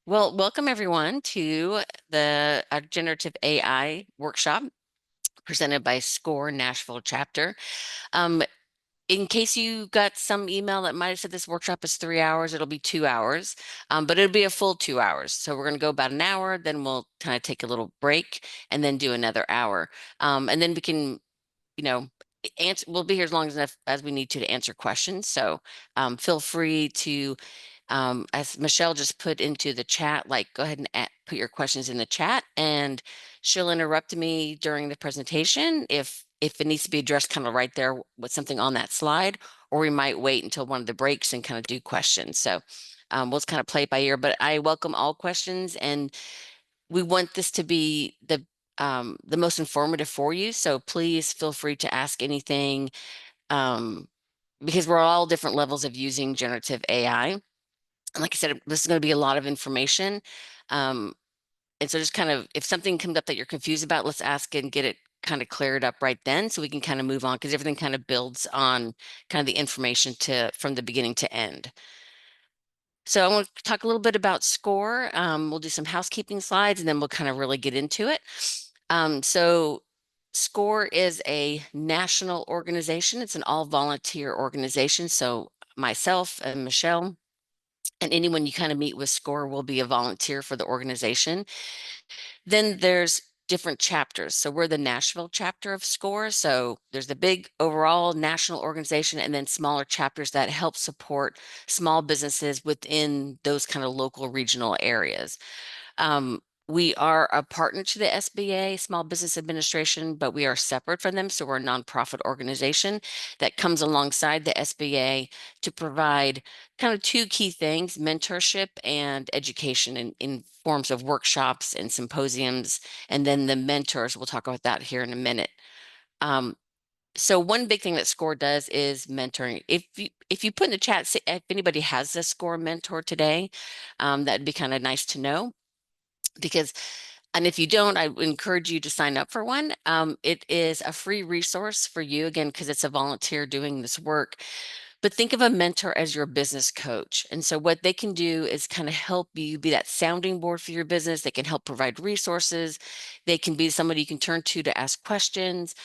Well, welcome everyone to the Generative AI workshop presented by SCORE Nashville chapter. Um, in case you got some email that might have said this workshop is 3 hours, it'll be 2 hours, but it'll be a full 2 hours. So we're going to go about an hour, then we'll kind of take a little break and then do another hour. And then we can, you know, answer, we'll be here as long as we need to answer questions. So feel free to as Michelle just put into the chat, like go ahead and put your questions in the chat and she'll interrupt me during the presentation if it needs to be addressed kind of right there with something on that slide, or we might wait until one of the breaks and kind of do questions. So we'll just kind of play it by ear, but I welcome all questions and we want this to be the most informative for you. So please feel free to ask anything because we're all different levels of using generative AI. Like I said, this is going to be a lot of information. Um, and so just kind of, if something comes up that you're confused about, let's ask and get it kind of cleared up right then so we can kind of move on because everything kind of builds on kind of the information to from the beginning to end. So I want to talk a little bit about SCORE. We'll do some housekeeping slides and then we'll kind of really get into it. So SCORE is a national organization. It's an all volunteer organization. So myself and Michelle and anyone you kind of meet with SCORE will be a volunteer for the organization. Then there's different chapters. So we're the Nashville chapter of SCORE. So there's the big overall national organization and then smaller chapters that help support small businesses within those kind of local regional areas. We are a partner to the SBA, Small Business Administration, but we are separate from them. So we're a nonprofit organization that comes alongside the SBA to provide kind of two key things, mentorship and education in forms of workshops and symposiums. And then the mentors, we'll talk about that here in a minute. So one big thing that SCORE does is mentoring. If you put in the chat, say, if anybody has a SCORE mentor today, that'd be kind of nice to know because and if you don't, I would encourage you to sign up for one. It is a free resource for you, again, because it's a volunteer doing this work. But think of a mentor as your business coach. And so what they can do is kind of help you be that sounding board for your business. They can help provide resources. They can be somebody you can turn to ask questions.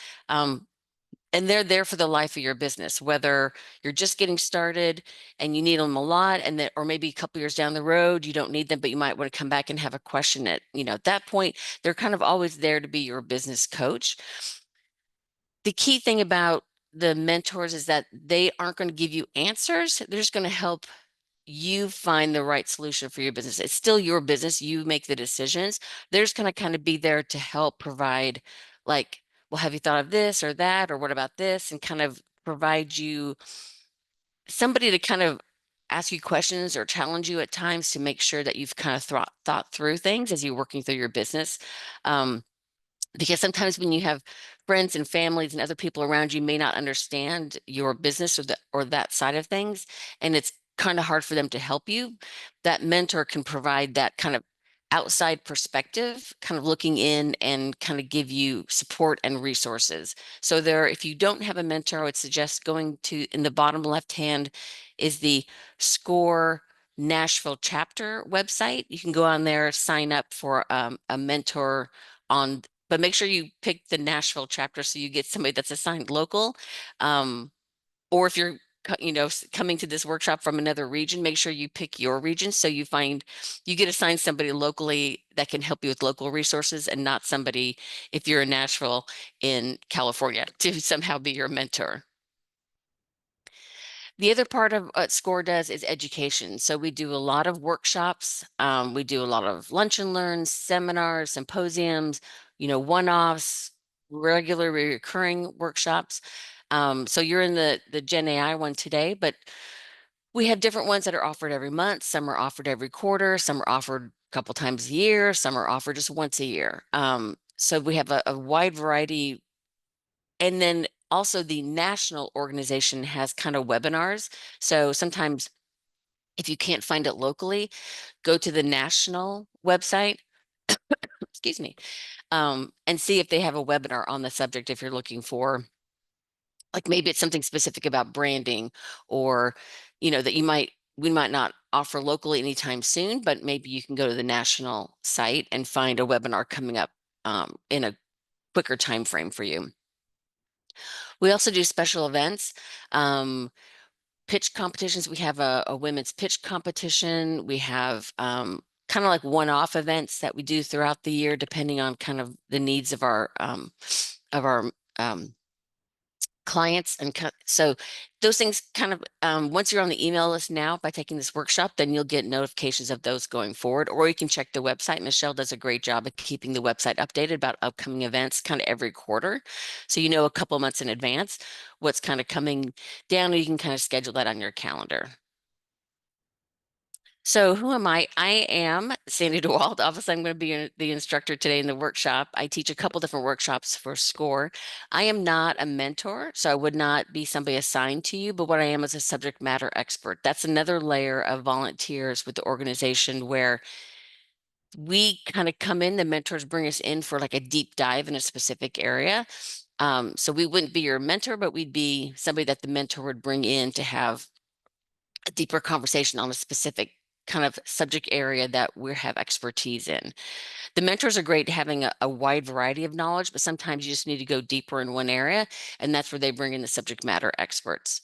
And they're there for the life of your business, whether you're just getting started and you need them a lot, and that, or maybe a couple years down the road, you don't need them, but you might want to come back and have a question at that point, they're kind of always there to be your business coach. The key thing about the mentors is that they aren't going to give you answers. They're just going to help you find the right solution for your business. It's still your business. You make the decisions. They're just going to kind of be there to help provide, like, well, have you thought of this or that, or what about this? And kind of provide you somebody to kind of ask you questions or challenge you at times to make sure that you've kind of thought through things as you're working through your business. Um, because sometimes when you have friends and families and other people around you may not understand your business or that side of things, and it's kind of hard for them to help you, that mentor can provide that kind of outside perspective, kind of looking in and kind of give you support and resources. So there, if you don't have a mentor, I would suggest going to, in the bottom left hand is the SCORE Nashville chapter website. You can go on there, sign up for a mentor on, but make sure you pick the Nashville chapter so you get somebody that's assigned local. Or if you're coming to this workshop from another region, make sure you pick your region so you get assigned somebody locally that can help you with local resources and not somebody, if you're in Nashville in California, to somehow be your mentor. The other part of what SCORE does is education. So we do a lot of workshops. We do a lot of lunch and learns, seminars, symposiums, one-offs, regular recurring workshops. So you're in the Gen AI one today, but we have different ones that are offered every month. Some are offered every quarter. Some are offered a couple times a year. Some are offered just once a year. So we have a wide variety. And then also the national organization has kind of webinars. So sometimes if you can't find it locally, go to the national website, excuse me, and see if they have a webinar on the subject if you're looking for, like maybe it's something specific about branding or, that you might we might not offer locally anytime soon, but maybe you can go to the national site and find a webinar coming up in a quicker time frame for you. We also do special events. Pitch competitions. We have a women's pitch competition. We have kind of like one-off events that we do throughout the year, depending on kind of the needs of our um, clients. And so those things kind of, once you're on the email list now by taking this workshop, then you'll get notifications of those going forward, or you can check the website. Michelle does a great job of keeping the website updated about upcoming events kind of every quarter. So you know a couple months in advance what's kind of coming down, and you can kind of schedule that on your calendar. So who am I? I am Sandy DeWald. Obviously, I'm going to be the instructor today in the workshop. I teach a couple different workshops for SCORE. I am not a mentor, so I would not be somebody assigned to you, but what I am is a subject matter expert. That's another layer of volunteers with the organization where we kind of come in, the mentors bring us in for like a deep dive in a specific area. So we wouldn't be your mentor, but we'd be somebody that the mentor would bring in to have a deeper conversation on a specific kind of subject area that we have expertise in. The mentors are great having a wide variety of knowledge, but sometimes you just need to go deeper in one area, and that's where they bring in the subject matter experts.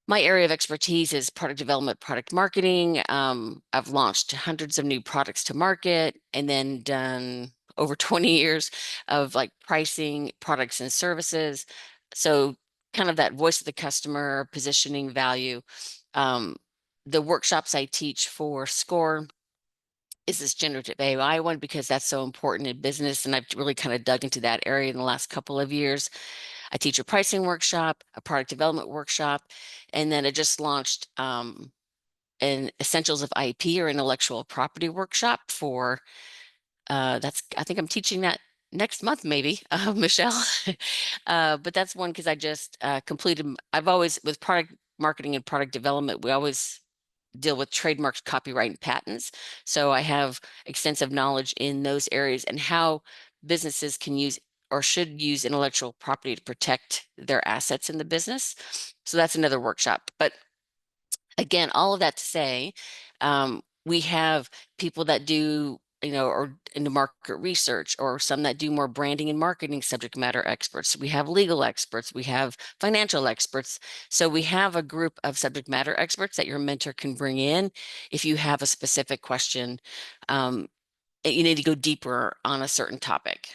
My area of expertise is product development, product marketing. I've launched hundreds of new products to market and then done over 20 years of like pricing products and services. So kind of that voice of the customer, positioning value. Um, the workshops I teach for SCORE is this generative AI one because that's so important in business. And I've really kind of dug into that area in the last couple of years. I teach a pricing workshop, a product development workshop, and then I just launched an Essentials of IP or intellectual property workshop for that's I think I'm teaching that next month maybe, Michelle. But that's one because I just completed. I've always with product marketing and product development, we always deal with trademarks, copyright, and patents. So I have extensive knowledge in those areas and how businesses can use or should use intellectual property to protect their assets in the business. So that's another workshop. But again, all of that to say, we have people that do, or into market research, or some that do more branding and marketing subject matter experts. We have legal experts, we have financial experts. So we have a group of subject matter experts that your mentor can bring in if you have a specific question. You need to go deeper on a certain topic.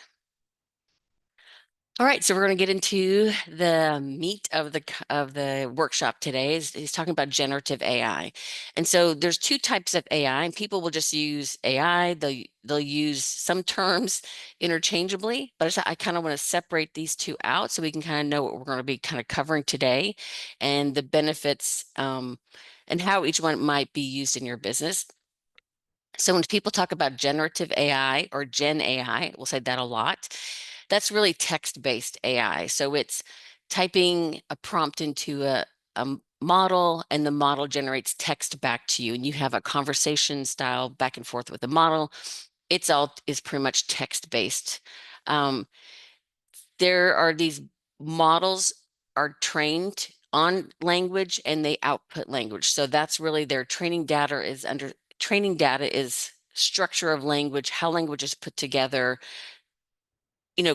All right, so we're going to get into the meat of the workshop today. Is talking about generative AI, and so there's two types of AI, and people will just use AI. They'll use some terms interchangeably, but I kind of want to separate these two out so we can kind of know what we're going to be kind of covering today, and the benefits and how each one might be used in your business. So when people talk about generative AI or Gen AI, we'll say that a lot. That's really text-based AI. So it's typing a prompt into a model and the model generates text back to you and you have a conversation style back and forth with the model. It's all is pretty much text-based. Um, there are these models are trained on language and they output language. So that's really their training data is structure of language, how language is put together,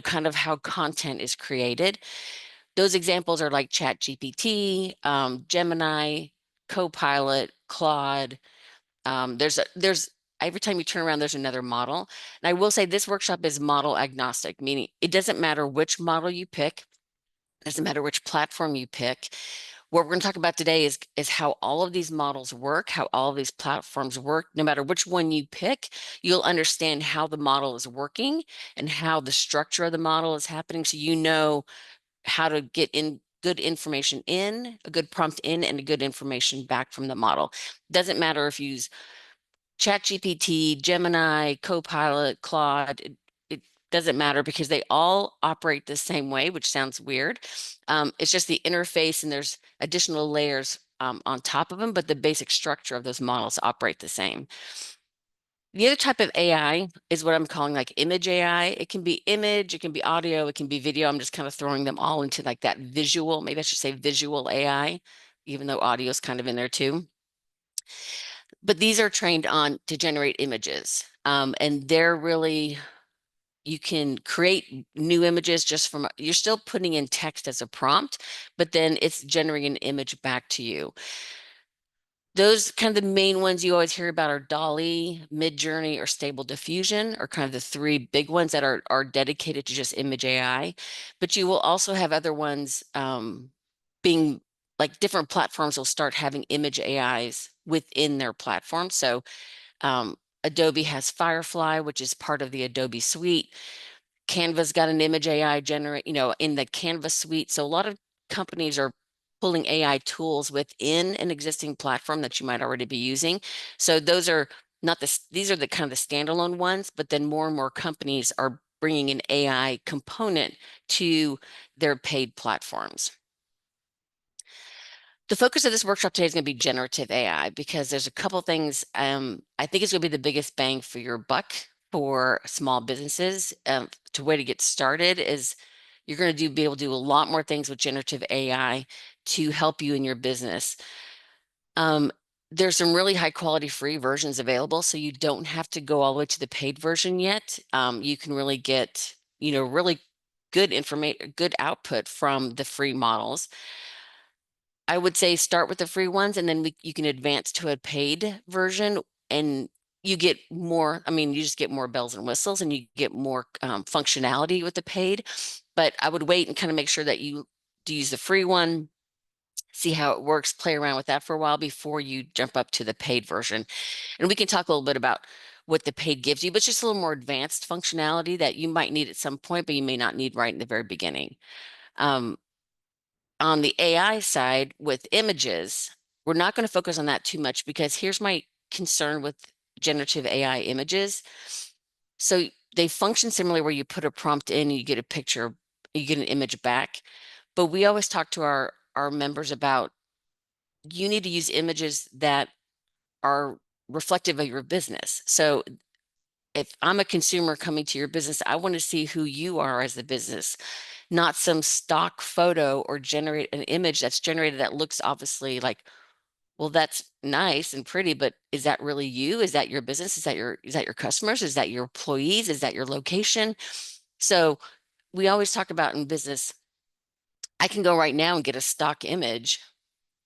kind of how content is created. Those examples are like ChatGPT, Gemini, Copilot, Claude. There's every time you turn around, there's another model. And I will say this workshop is model agnostic, meaning it doesn't matter which model you pick, it doesn't matter which platform you pick. What we're going to talk about today is how all of these models work, how all of these platforms work. No matter which one you pick, you'll understand how the model is working and how the structure of the model is happening. So you know how to get in good information in, a good prompt in, and a good information back from the model. Doesn't matter if you use ChatGPT, Gemini, Copilot, Claude, it doesn't matter because they all operate the same way, which sounds weird. It's just the interface and there's additional layers on top of them, but the basic structure of those models operate the same. The other type of AI is what I'm calling like image AI. It can be image, it can be audio, it can be video. I'm just kind of throwing them all into like that visual, maybe I should say visual AI, even though audio is kind of in there too. But these are trained on to generate images. And they're really, you can create new images just from, you're still putting in text as a prompt, but then it's generating an image back to you. Those kind of the main ones you always hear about are Dolly, Midjourney, or Stable Diffusion, are kind of the three big ones that are dedicated to just image AI. But you will also have other ones being like different platforms will start having image AIs within their platform. So Adobe has Firefly, which is part of the Adobe suite. Canva's got an image AI generate, in the Canva suite. So a lot of companies are pulling AI tools within an existing platform that you might already be using. So those are not these are the kind of the standalone ones, but then more and more companies are bringing an AI component to their paid platforms. The focus of this workshop today is going to be generative AI because there's a couple things. I think it's going to be the biggest bang for your buck for small businesses. To way to get started is you're going to be able to do a lot more things with generative AI to help you in your business. Um, there's some really high quality free versions available, so you don't have to go all the way to the paid version yet. You can really get, really good information, good output from the free models. I would say start with the free ones and then you can advance to a paid version and you get more, I mean, you just get more bells and whistles and you get more functionality with the paid. But I would wait and kind of make sure that you do use the free one, see how it works, play around with that for a while before you jump up to the paid version. And we can talk a little bit about what the paid gives you, but it's just a little more advanced functionality that you might need at some point, but you may not need right in the very beginning. Um, on the AI side with images, we're not going to focus on that too much because here's my concern with generative AI images. So they function similarly where you put a prompt in, you get a picture, you get an image back. But we always talk to our members about you need to use images that are reflective of your business. So if I'm a consumer coming to your business, I want to see who you are as the business, not some stock photo or generate an image that's generated that looks obviously like, well, that's nice and pretty, but is that really you? Is that your business? Is that your customers? Is that your employees? Is that your location? So we always talk about in business, I can go right now and get a stock image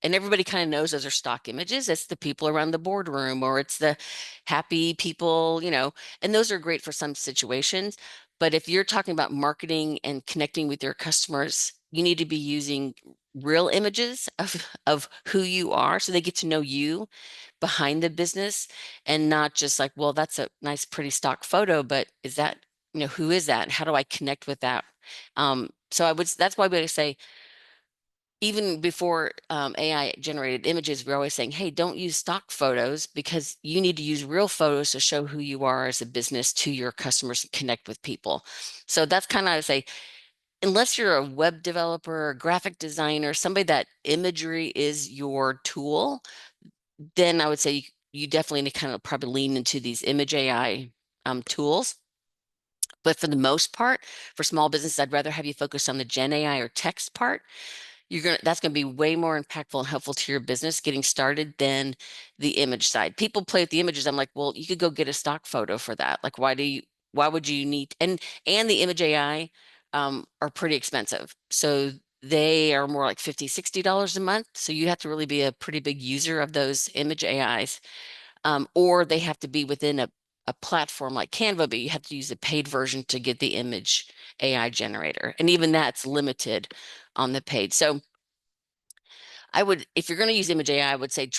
and everybody kind of knows those are stock images. It's the people around the boardroom or it's the happy people, and those are great for some situations. But if you're talking about marketing and connecting with your customers, you need to be using real images of who you are so they get to know you behind the business and not just like, well, that's a nice, pretty stock photo, but is that, who is that? How do I connect with that? So that's why we say, even before AI generated images, we're always saying, hey, don't use stock photos because you need to use real photos to show who you are as a business to your customers and connect with people. So that's kind of, I would say, unless you're a web developer, a graphic designer, somebody that imagery is your tool, then I would say you definitely need to kind of probably lean into these image AI tools. But for the most part, for small business, I'd rather have you focus on the Gen AI or text part. That's going to be way more impactful and helpful to your business getting started than the image side. People play with the images. I'm like, well, you could go get a stock photo for that. Like, why would you need, and the image AI are pretty expensive. So they are more like $50, $60 a month. So you have to really be a pretty big user of those image AIs. Or they have to be within a platform like Canva, but you have to use the paid version to get the image AI generator. And even that's limited on the paid. So if you're going to use image AI, I would say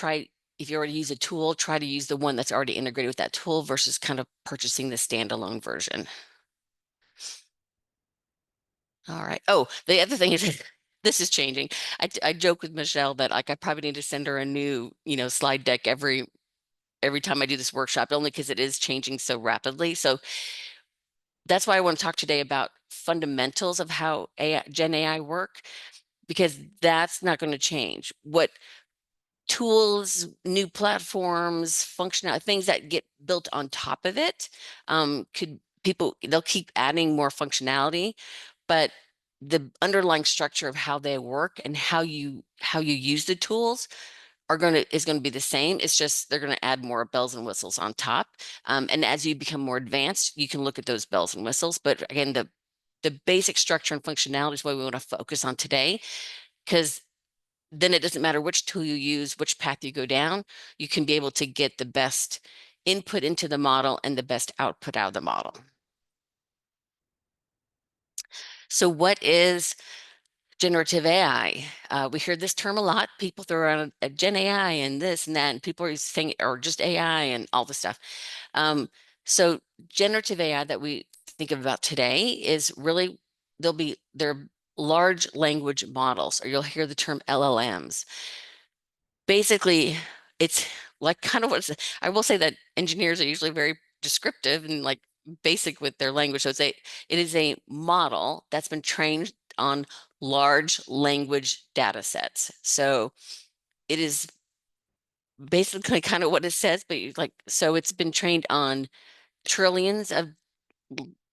if you already use a tool, try to use the one that's already integrated with that tool versus kind of purchasing the standalone version. All right. Oh, the other thing is this is changing. I joke with Michelle that like I probably need to send her a new, slide deck every time I do this workshop, only because it is changing so rapidly. So that's why I want to talk today about fundamentals of how Gen AI work, because that's not going to change. What tools, new platforms, functional things that get built on top of it, they'll keep adding more functionality, but the underlying structure of how they work and how you use the tools is going to be the same. It's just they're going to add more bells and whistles on top. And as you become more advanced, you can look at those bells and whistles. But again, the basic structure and functionality is what we want to focus on today, because then it doesn't matter which tool you use, which path you go down, you can be able to get the best input into the model and the best output out of the model. So what is generative AI? We hear this term a lot. People throw around a Gen AI and this and that, and people are saying, or just AI and all this stuff. Um, so generative AI that we think about today is really, they're large language models, or you'll hear the term LLMs. Basically, it's like kind of I will say that engineers are usually very descriptive and like basic with their language. So it is a model that's been trained on large language data sets. So it is basically kind of what it says, but so it's been trained on trillions of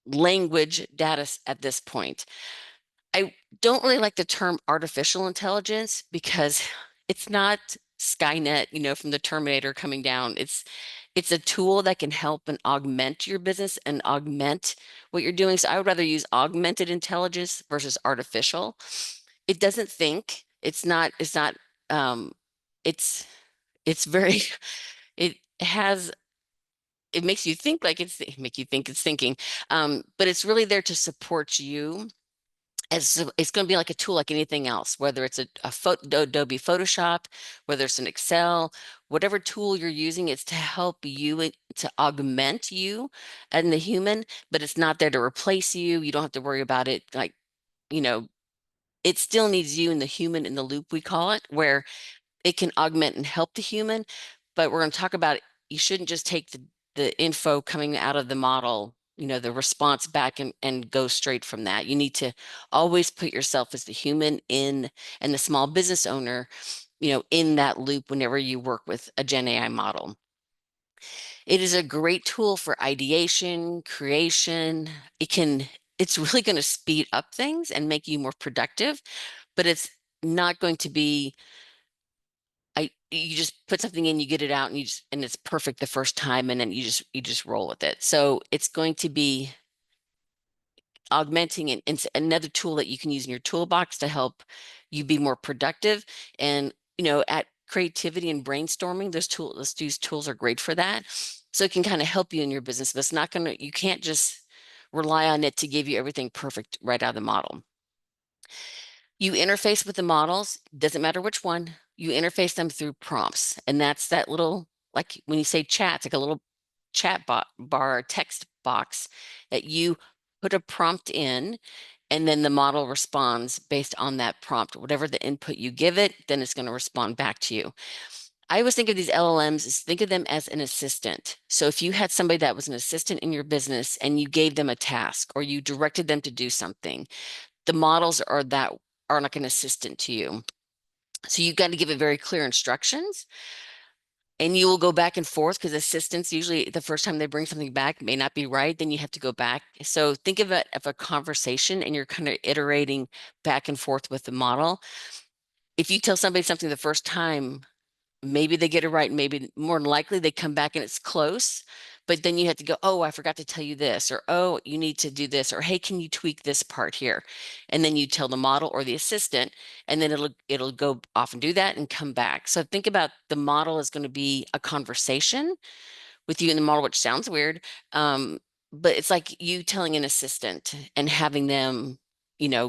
language data at this point. I don't really like the term artificial intelligence because it's not Skynet, from the Terminator coming down. It's a tool that can help and augment your business and augment what you're doing. So I would rather use augmented intelligence versus artificial. It doesn't think. Um, it's it's very it has it makes you think like make you think it's thinking. But it's really there to support you, as it's going to be like a tool like anything else, whether it's a Adobe Photoshop, whether it's an Excel, whatever tool you're using, it's to help you, to augment you and the human, but it's not there to replace you. You don't have to worry about it. Like, you know, it still needs you and the human in the loop, we call it, where it can augment and help the human. But we're going to talk about, you shouldn't just take the info coming out of the model, the response back and go straight from that. You need to always put yourself as the human in, and the small business owner, in that loop whenever you work with a Gen AI model. It is a great tool for ideation, creation. It's really going to speed up things and make you more productive, but it's not going to be, you just put something in, you get it out, and it's perfect the first time, and then you just roll with it. So it's going to be augmenting, and it's another tool that you can use in your toolbox to help you be more productive. And at creativity and brainstorming, these tools are great for that. So it can kind of help you in your business, but you can't just rely on it to give you everything perfect right out of the model. You interface with the models, doesn't matter which one, you interface them through prompts. And that's that little, like when you say chat, it's like a little chat bar text box that you put a prompt in, and then the model responds based on that prompt. Whatever the input you give it, then it's going to respond back to you. I always think of these LLMs as, think of them as an assistant. So if you had somebody that was an assistant in your business and you gave them a task or you directed them to do something, the models are like an assistant to you. So you've got to give it very clear instructions, and you will go back and forth, because assistants usually the first time they bring something back may not be right. Then you have to go back. So think of it as a conversation, and you're kind of iterating back and forth with the model. If you tell somebody something the first time, maybe they get it right, and maybe more than likely they come back and it's close, but then you have to go, oh, I forgot to tell you this, or oh, you need to do this, or hey, can you tweak this part here? And then you tell the model or the assistant, and then it'll go off and do that and come back. So think about the model is going to be a conversation with you in the model, which sounds weird, but it's like you telling an assistant and having them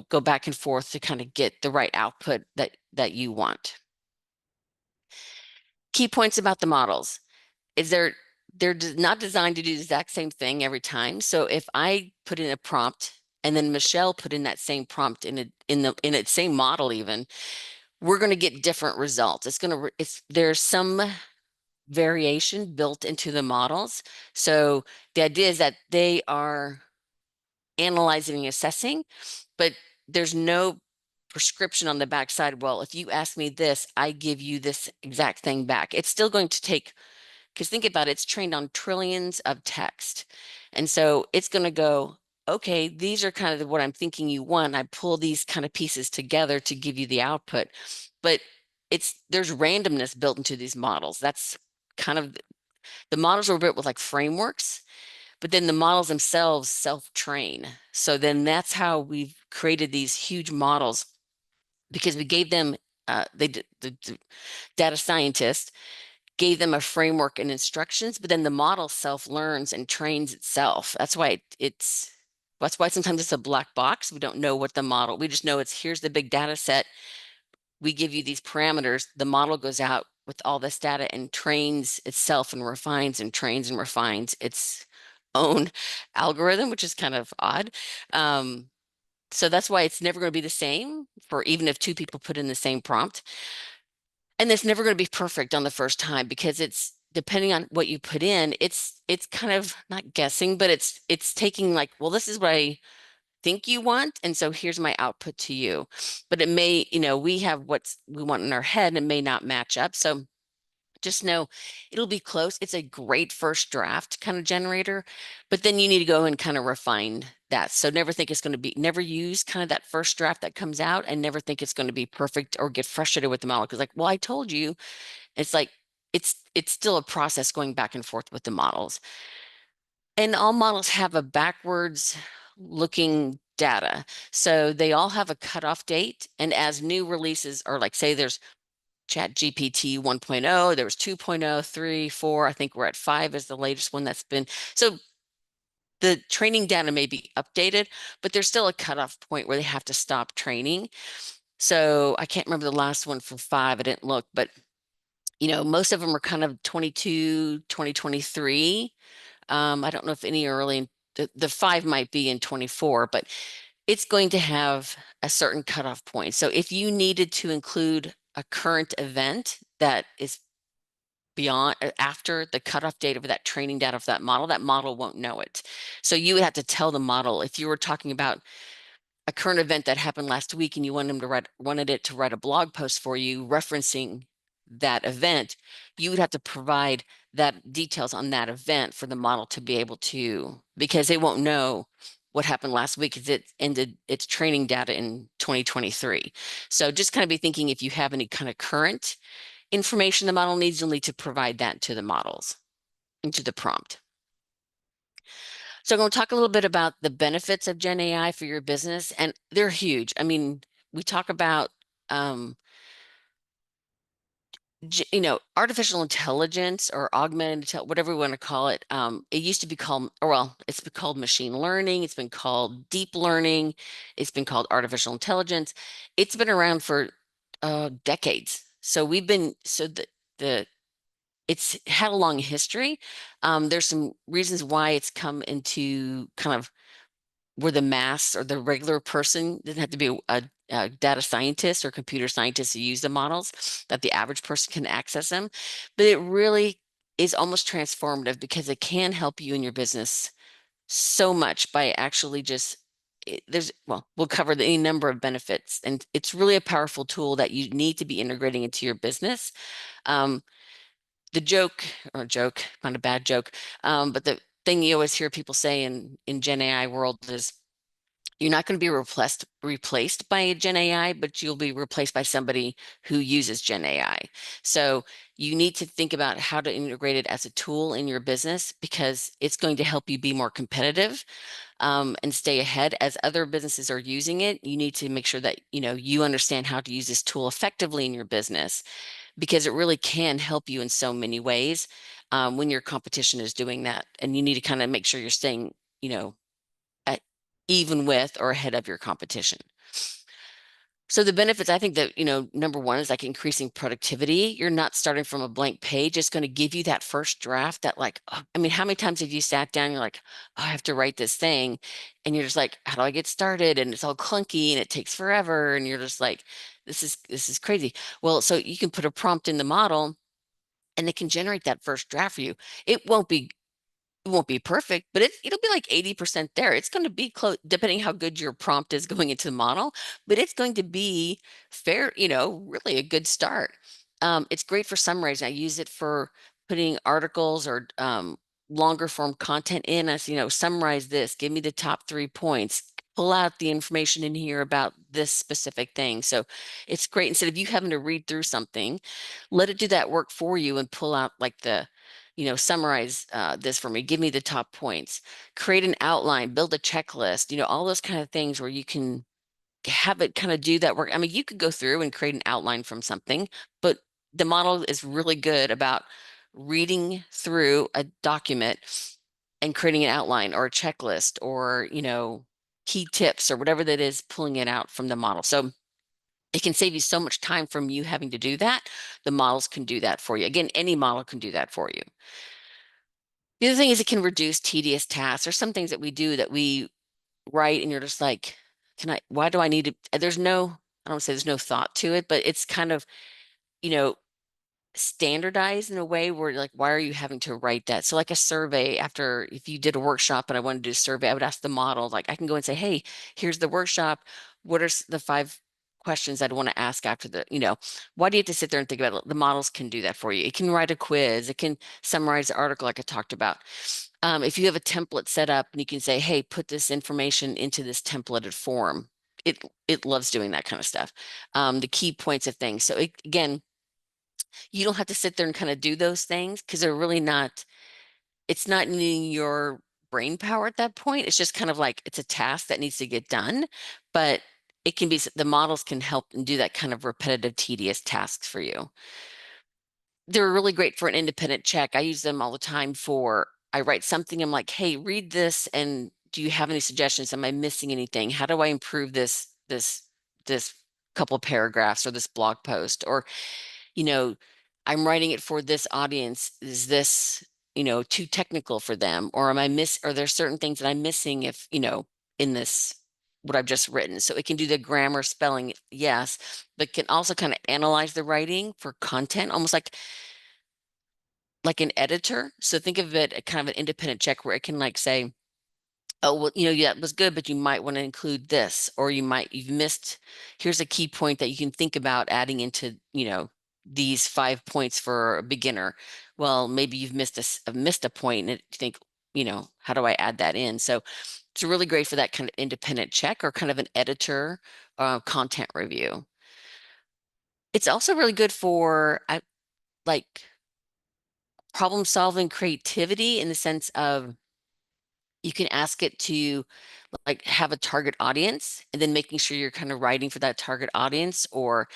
go back and forth to kind of get the right output that you want. Key points about the models is they're not designed to do the exact same thing every time. So if I put in a prompt and then Michelle put in that same prompt in its same model, even, we're going to get different results. There's some variation built into the models. So the idea is that they are analyzing and assessing, but there's no prescription on the backside. Well, if you ask me this, I give you this exact thing back. It's still going to take, because think about it, it's trained on trillions of text. And so it's going to go, okay, these are kind of what I'm thinking you want. I pull these kind of pieces together to give you the output. But there's randomness built into these models. That's kind of the models are built with like frameworks, but then the models themselves self-train. So then that's how we've created these huge models because we gave them they did the data scientist gave them a framework and instructions, but then the model self-learns and trains itself. That's why sometimes it's a black box. We don't know what the model, we just know it's here's the big data set. We give you these parameters. The model goes out with all this data and trains itself and refines and trains and refines its own algorithm, which is kind of odd. So that's why it's never going to be the same for even if two people put in the same prompt. And it's never going to be perfect on the first time because it's depending on what you put in, it's kind of not guessing, but it's taking like, well, this is what I think you want, and so here's my output to you. But it may, we have what we want in our head and it may not match up. So just know it'll be close. It's a great first draft kind of generator, but then you need to go and kind of refine that. So never think it's going to be, never use kind of that first draft that comes out and never think it's going to be perfect or get frustrated with the model. Because like, well, I told you, it's like, it's still a process going back and forth with the models. And all models have a backwards looking data. So they all have a cutoff date. And as new releases are like, say there's Chat GPT 1.0, there was 2.0, 3, 4, I think we're at 5 is the latest one that's been. So the training data may be updated, but there's still a cutoff point where they have to stop training. So I can't remember the last one for 5. I didn't look, but most of them are kind of 22, 2023. I don't know if any early, the 5 might be in 24, but it's going to have a certain cutoff point. So if you needed to include a current event that is beyond after the cutoff date of that training data of that model won't know it. So you would have to tell the model if you were talking about a current event that happened last week and you wanted it to write a blog post for you referencing that event, you would have to provide that details on that event for the model to be able to, because they won't know what happened last week because it ended its training data in 2023. So just kind of be thinking if you have any kind of current information the model needs, you'll need to provide that to the models, into the prompt. So I'm going to talk a little bit about the benefits of Gen AI for your business, and they're huge. I mean, we talk about, artificial intelligence or augmented, whatever we want to call it. It used to be called, or well, it's been called machine learning. It's been called deep learning. It's been called artificial intelligence. It's been around for decades. So the it's had a long history. There's some reasons why it's come into kind of where the mass or the regular person doesn't have to be a data scientist or computer scientist to use the models, that the average person can access them. But it really is almost transformative because it can help you in your business so much by actually just we'll cover any number of benefits, and it's really a powerful tool that you need to be integrating into your business. Um, the joke, or joke, kind of bad joke, but the thing you always hear people say in Gen AI world is you're not going to be replaced by Gen AI, but you'll be replaced by somebody who uses Gen AI. So you need to think about how to integrate it as a tool in your business because it's going to help you be more competitive and stay ahead as other businesses are using it. You need to make sure that you understand how to use this tool effectively in your business because it really can help you in so many ways when your competition is doing that. And you need to kind of make sure you're staying, at even with or ahead of your competition. So the benefits, I think that, number one is like increasing productivity. You're not starting from a blank page. It's going to give you that first draft that like, I mean, how many times have you sat down, you're like, oh, I have to write this thing. And you're just like, how do I get started? And it's all clunky and it takes forever. And you're just like, this is crazy. Well, so you can put a prompt in the model and it can generate that first draft for you. It won't be perfect, but it'll be like 80% there. It's going to be close, depending how good your prompt is going into the model, but it's going to be fair, really a good start. It's great for summarizing. I use it for putting articles or longer form content in as, summarize this, give me the top 3 points, pull out the information in here about this specific thing. So it's great. Instead of you having to read through something, let it do that work for you and pull out like summarize this for me, give me the top points, create an outline, build a checklist, all those kind of things where you can have it kind of do that work. I mean, you could go through and create an outline from something, but the model is really good about reading through a document and creating an outline or a checklist or, key tips or whatever that is, pulling it out from the model. So it can save you so much time from you having to do that. The models can do that for you. Again, any model can do that for you. The other thing is it can reduce tedious tasks. There's some things that we do that we write and you're just like, why do I need to, I don't say there's no thought to it, but it's kind of, you know, standardized in a way where like, why are you having to write that? So like a survey after, if you did a workshop and I wanted to do a survey, I would ask the model, like I can go and say, hey, here's the workshop. What are the 5 questions I'd want to ask after why do you have to sit there and think about it? The models can do that for you. It can write a quiz. It can summarize the article like I talked about. If you have a template set up and you can say, hey, put this information into this templated form, it loves doing that kind of stuff. The key points of things. So again, you don't have to sit there and kind of do those things because they're really not, it's not needing your brain power at that point. It's just kind of like it's a task that needs to get done, but it can be, the models can help and do that kind of repetitive, tedious tasks for you. They're really great for an independent check. I use them all the time I write something, I'm like, hey, read this and do you have any suggestions? Am I missing anything? How do I improve this couple paragraphs or this blog post? Or, you know, I'm writing it for this audience. Is this, too technical for them? Or are there certain things that I'm missing in this, what I've just written? So it can do the grammar, spelling, yes, but can also kind of analyze the writing for content, almost like an editor. So think of it kind of an independent check where it can like say, oh, well, yeah, that was good, but you might want to include this, or you've missed, here's a key point that you can think about adding into, these 5 points for a beginner. Well, maybe you've missed a point and you think, how do I add that in? So it's really great for that kind of independent check or kind of an editor content review. It's also really good for like problem solving creativity in the sense of you can ask it to like have a target audience and then making sure you're kind of writing for that target audience, or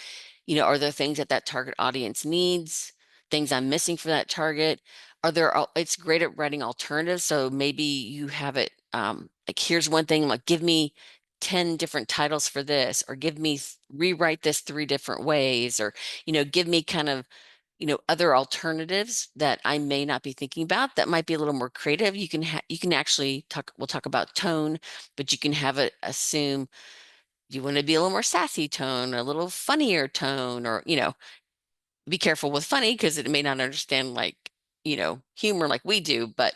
are there things that target audience needs, things I'm missing for that target? It's great at writing alternatives. So maybe you have it like, here's one thing, like give me 10 different titles for this, or rewrite this 3 different ways, or give me kind of other alternatives that I may not be thinking about that might be a little more creative. You can actually we'll talk about tone, but you can have it assume you want to be a little more sassy tone, or a little funnier tone, or be careful with funny because it may not understand like, humor like we do, but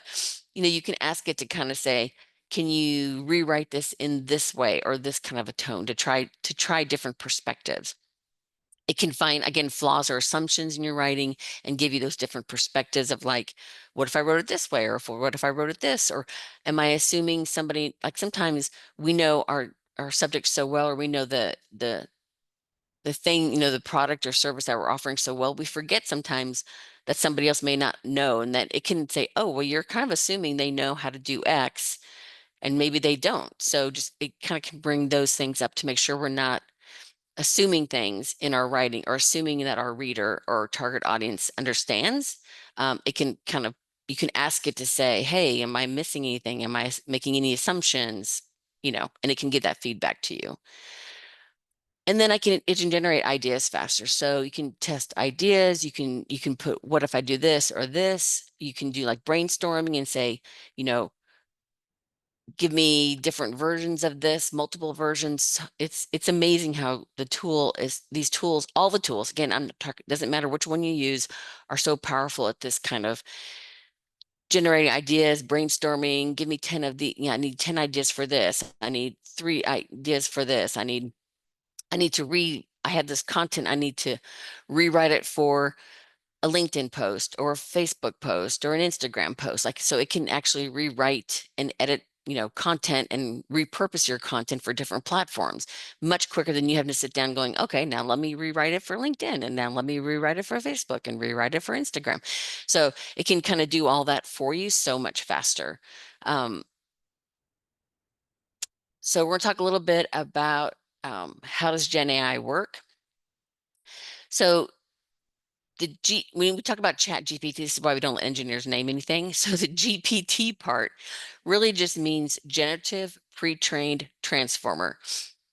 you can ask it to kind of say, can you rewrite this in this way or this kind of a tone to try different perspectives. It can find, again, flaws or assumptions in your writing and give you those different perspectives of like, what if I wrote it this way? Or what if I wrote it this? Or am I assuming somebody, like sometimes we know our subject so well, or we know the thing, the product or service that we're offering so well, we forget sometimes that somebody else may not know, and that it can say, oh, well, you're kind of assuming they know how to do X, and maybe they don't. So just it kind of can bring those things up to make sure we're not assuming things in our writing or assuming that our reader or target audience understands. It can kind of, you can ask it to say, hey, am I missing anything? Am I making any assumptions? And it can give that feedback to you. And then it can generate ideas faster. So you can test ideas. You can put, what if I do this or this? You can do like brainstorming and say, you know, give me different versions of this, multiple versions. It's amazing how these tools, all the tools, again, I'm talking, doesn't matter which one you use, are so powerful at this kind of generating ideas, brainstorming. Give me 10 of I need 10 ideas for this. I need 3 ideas for this. I had this content, I need to rewrite it for a LinkedIn post or a Facebook post or an Instagram post. Like, so it can actually rewrite and edit content and repurpose your content for different platforms much quicker than you having to sit down going, okay, now let me rewrite it for LinkedIn, and now let me rewrite it for Facebook and rewrite it for Instagram. So it can kind of do all that for you so much faster. So we're going to talk a little bit about how does Gen AI work. So when we talk about Chat GPT, this is why we don't let engineers name anything. So the GPT part really just means generative pre-trained transformer.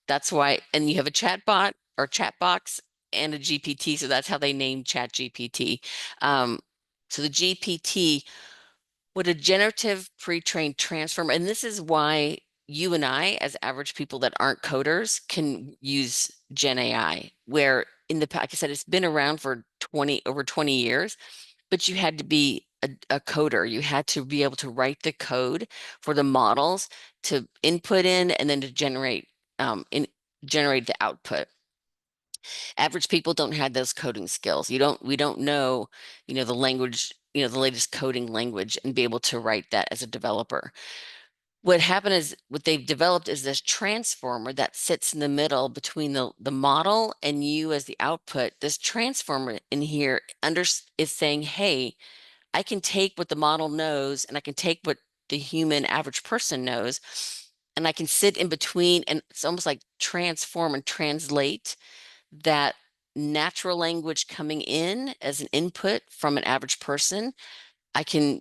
That's why, and you have a chat bot or chat box and a GPT, so that's how they named Chat GPT. So the GPT, what a generative pre-trained transformer, and this is why you and I, as average people that aren't coders, can use Gen AI, where in the past, like I said, it's been around for over 20 years, but you had to be a coder. You had to be able to write the code for the models to input in and then to generate the output. Average people don't have those coding skills. We don't know, the language, the latest coding language and be able to write that as a developer. What happened is what they've developed is this transformer that sits in the middle between the model and you as the output. This transformer in here is saying, hey, I can take what the model knows and I can take what the human average person knows, and I can sit in between, and it's almost like transform and translate that natural language coming in as an input from an average person. I can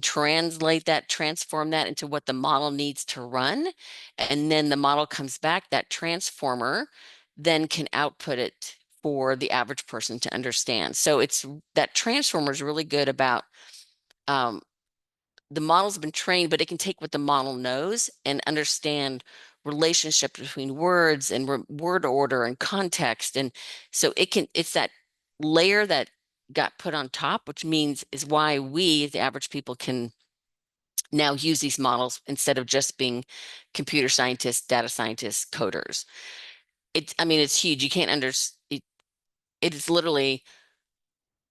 translate that, transform that into what the model needs to run, and then the model comes back, that transformer then can output it for the average person to understand. So it's that transformer is really good about the model's been trained, but it can take what the model knows and understand relationships between words and word order and context. And so it's that layer that got put on top, which means is why we, the average people, can now use these models instead of just being computer scientists, data scientists, coders. It's huge. You can't it is literally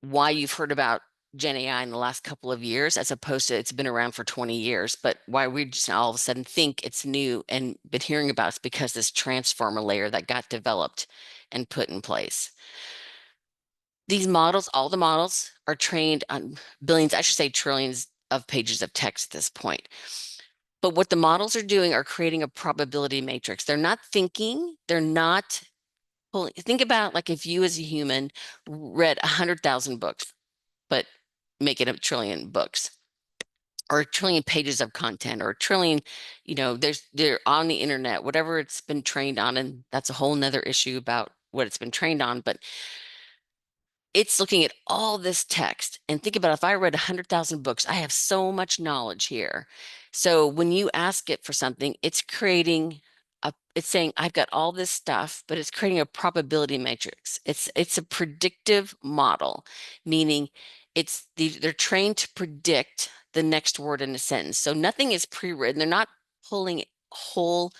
why you've heard about Gen AI in the last couple of years, as opposed to it's been around for 20 years, but why we just all of a sudden think it's new and been hearing about it's because this transformer layer that got developed and put in place. These models, all the models, are trained on billions, I should say trillions of pages of text at this point. But what the models are doing are creating a probability matrix. They're not thinking, they're not pulling. Think about like if you as a human read 100,000 books, but make it a trillion books or a trillion pages of content or a trillion, they're on the internet, whatever it's been trained on. And that's a whole nother issue about what it's been trained on. But it's looking at all this text, and think about if I read 100,000 books, I have so much knowledge here. So when you ask it for something, it's saying, I've got all this stuff, but it's creating a probability matrix. It's a predictive model, meaning they're trained to predict the next word in a sentence. So nothing is pre-written. They're not pulling whole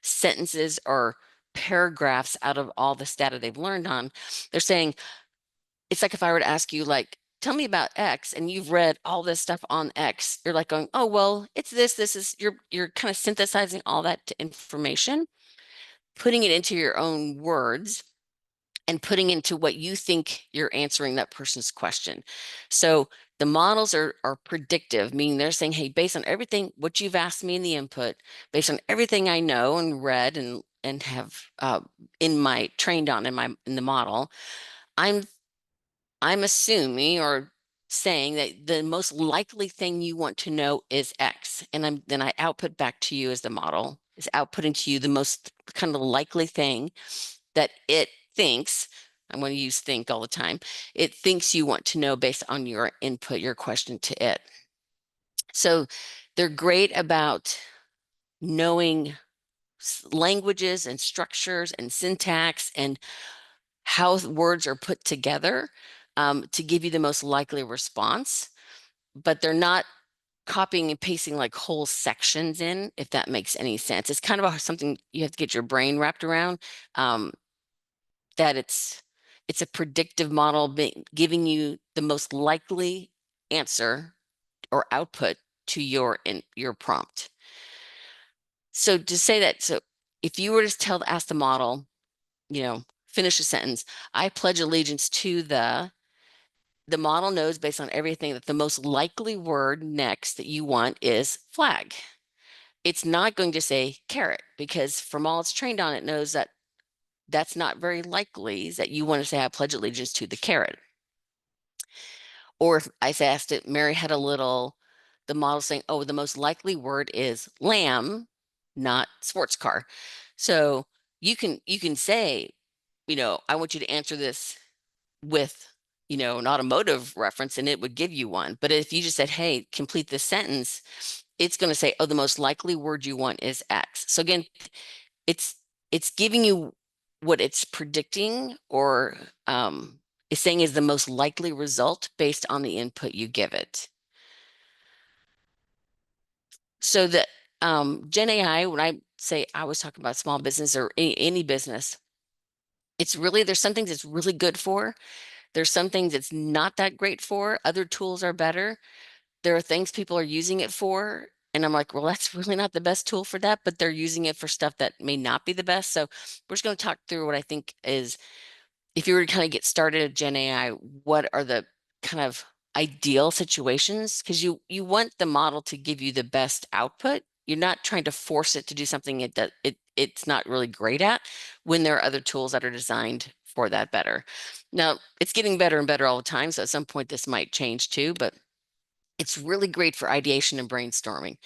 sentences or paragraphs out of all this data they've learned on. They're saying, it's like if I were to ask you, like, tell me about X, and you've read all this stuff on X, you're like going, oh, well, it's this is, you're kind of synthesizing all that information, putting it into your own words and putting into what you think you're answering that person's question. So the models are predictive, meaning they're saying, hey, based on everything, what you've asked me in the input, based on everything I know and read and have trained on in the model, I'm assuming or saying that the most likely thing you want to know is X. And then I output back to you as the model is outputting to you the most kind of likely thing that it thinks. I'm going to use think all the time. It thinks you want to know based on your input, your question to it. So they're great about knowing languages and structures and syntax and how words are put together to give you the most likely response, but they're not copying and pasting like whole sections in, if that makes any sense. It's kind of something you have to get your brain wrapped around, that it's a predictive model giving you the most likely answer or output to your prompt. So to say that, so if you were to ask the model, finish a sentence, I pledge allegiance to the model knows based on everything that the most likely word next that you want is flag. It's not going to say carrot because from all it's trained on, it knows that that's not very likely that you want to say I pledge allegiance to the carrot. Or if I asked it, Mary had a little, the model saying, oh, the most likely word is lamb, not sports car. So you can say, I want you to answer this with, an automotive reference and it would give you one. But if you just said, hey, complete this sentence, it's going to say, oh, the most likely word you want is X. So again, it's it's giving you what it's predicting or is saying is the most likely result based on the input you give it. So that Gen AI, when I say I was talking about small business or any business, it's really there's some things it's really good for. There's some things it's not that great for. Other tools are better. There are things people are using it for. And I'm like, well, that's really not the best tool for that, but they're using it for stuff that may not be the best. So we're just going to talk through what I think is if you were to kind of get started at Gen AI, what are the kind of ideal situations? Because you want the model to give you the best output. You're not trying to force it to do something it's not really great at when there are other tools that are designed for that better. Now, it's getting better and better all the time. So at some point this might change too, but it's really great for ideation and brainstorming.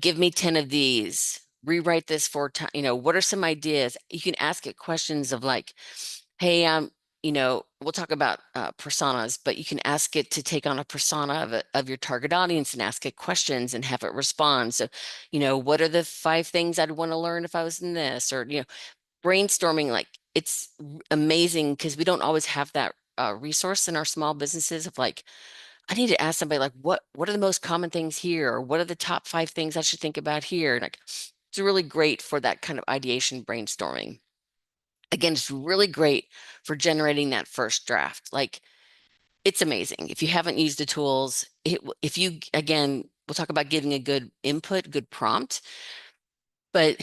Give me 10 of these, rewrite this 4 times. What are some ideas? You can ask it questions of like, hey, we'll talk about personas, but you can ask it to take on a persona of your target audience and ask it questions and have it respond. So, what are the 5 things I'd want to learn if I was in this? Or, brainstorming, like it's amazing because we don't always have that resource in our small businesses of like, I need to ask somebody like, what are the most common things here? Or what are the top 5 things I should think about here? And like, it's really great for that kind of ideation brainstorming. Again, it's really great for generating that first draft. Like, it's amazing. If you haven't used the tools, if you, again, we'll talk about giving a good input, good prompt, but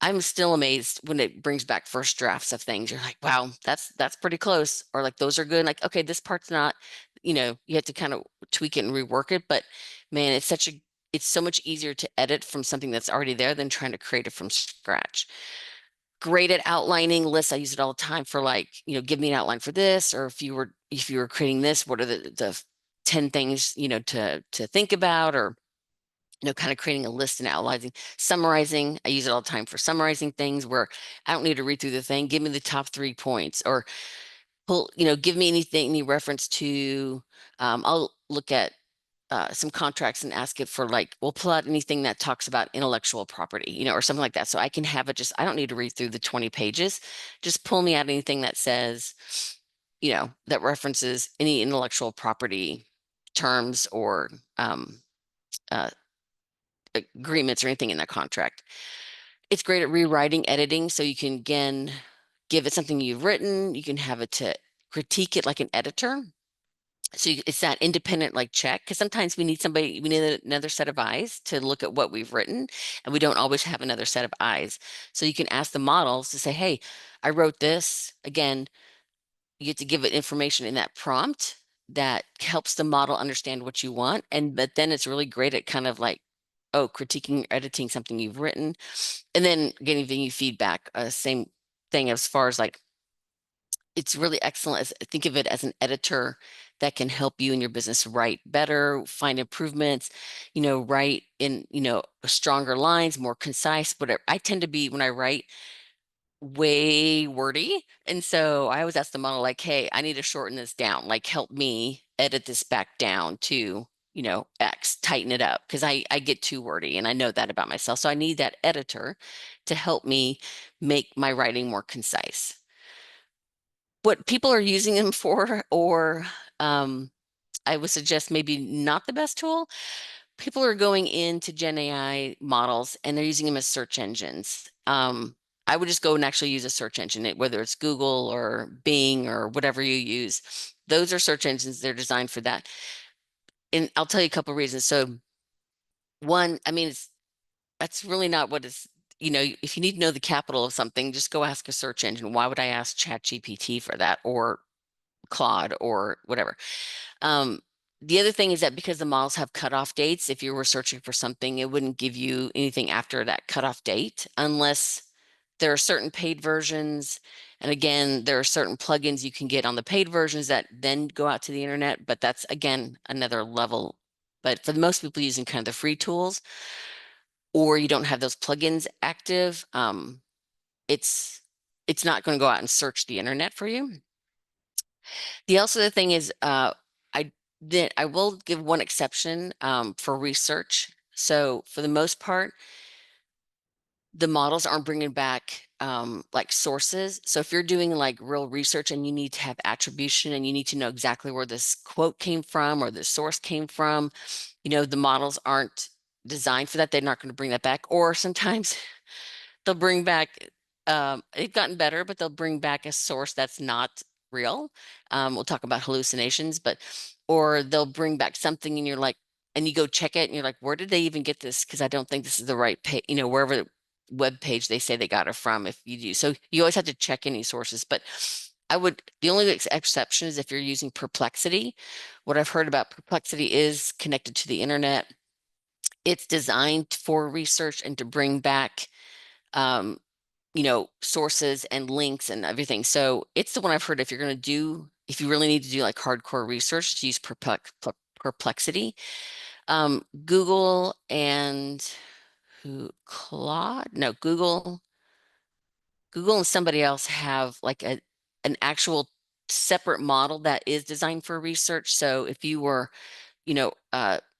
I'm still amazed when it brings back first drafts of things. You're like, wow, that's pretty close. Or like those are good. Like, okay, this part's not, you have to kind of tweak it and rework it. But man, it's so much easier to edit from something that's already there than trying to create it from scratch. Great at outlining lists. I use it all the time for like, give me an outline for this, or if you were creating this, what are the 10 things, to think about, or kind of creating a list and outlining, summarizing. I use it all the time for summarizing things where I don't need to read through the thing. Give me the top 3 points or give me anything, any reference to, I'll look at some contracts and ask it for like, we'll pull out anything that talks about intellectual property, or something like that. So I can have it I don't need to read through the 20 pages. Just pull me out anything that says, that references any intellectual property terms or uh, agreements or anything in that contract. It's great at rewriting, editing. So you can, again, give it something you've written. You can have it to critique it like an editor. So it's that independent like check because sometimes we need another set of eyes to look at what we've written, and we don't always have another set of eyes. So you can ask the models to say, hey, I wrote this. Again, you get to give it information in that prompt that helps the model understand what you want. But then it's really great at kind of like, oh, critiquing, editing something you've written, and then giving you feedback. Same thing as far as like, it's really excellent. Think of it as an editor that can help you in your business write better, find improvements, write in, stronger lines, more concise, whatever. I tend to be, when I write, way wordy. And so I always ask the model, like, hey, I need to shorten this down. Like, help me edit this back down to, X, tighten it up. Because I get too wordy and I know that about myself. So I need that editor to help me make my writing more concise. What people are using them for, or I would suggest maybe not the best tool. People are going into Gen AI models and they're using them as search engines. I would just go and actually use a search engine, whether it's Google or Bing or whatever you use. Those are search engines. They're designed for that. And I'll tell you a couple of reasons. So one, I mean, that's really not what is, if you need to know the capital of something, just go ask a search engine. Why would I ask ChatGPT for that, or Claude, or whatever? Um, the other thing is that because the models have cutoff dates, if you were searching for something, it wouldn't give you anything after that cutoff date unless there are certain paid versions. And again, there are certain plugins you can get on the paid versions that then go out to the internet, but that's again another level. But for the most people using kind of the free tools, or you don't have those plugins active, it's it's not going to go out and search the internet for you. The also the thing is, I I will give one exception for research. So for the most part, the models aren't bringing back like sources. So if you're doing like real research and you need to have attribution and you need to know exactly where this quote came from or the source came from, the models aren't designed for that. They're not going to bring that back. Or sometimes they'll bring back, they've gotten better, but they'll bring back a source that's not real. We'll talk about hallucinations, or they'll bring back something and you're like, and you go check it and you're like, where did they even get this? Because I don't think this is the right page, wherever web page they say they got it from, if you do. So you always have to check any sources. But the only exception is if you're using Perplexity. What I've heard about Perplexity is connected to the internet. It's designed for research and to bring back um, sources and links and everything. So it's the one I've heard if you really need to do like hardcore research, to use Perplexity. Google and Claude? No, Google and somebody else have like an actual separate model that is designed for research. So if you were,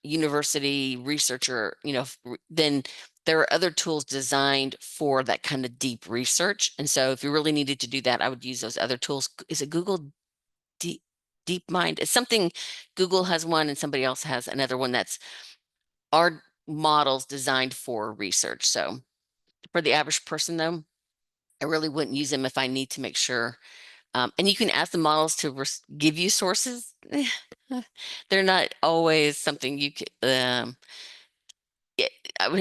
university researcher, then there are other tools designed for that kind of deep research. And so if you really needed to do that, I would use those other tools. Is it Google Deep DeepMind? It's something. Google has one and somebody else has another one that's our models designed for research. So for the average person though, I really wouldn't use them if I need to make sure. And you can ask the models to give you sources. They're not always something you can,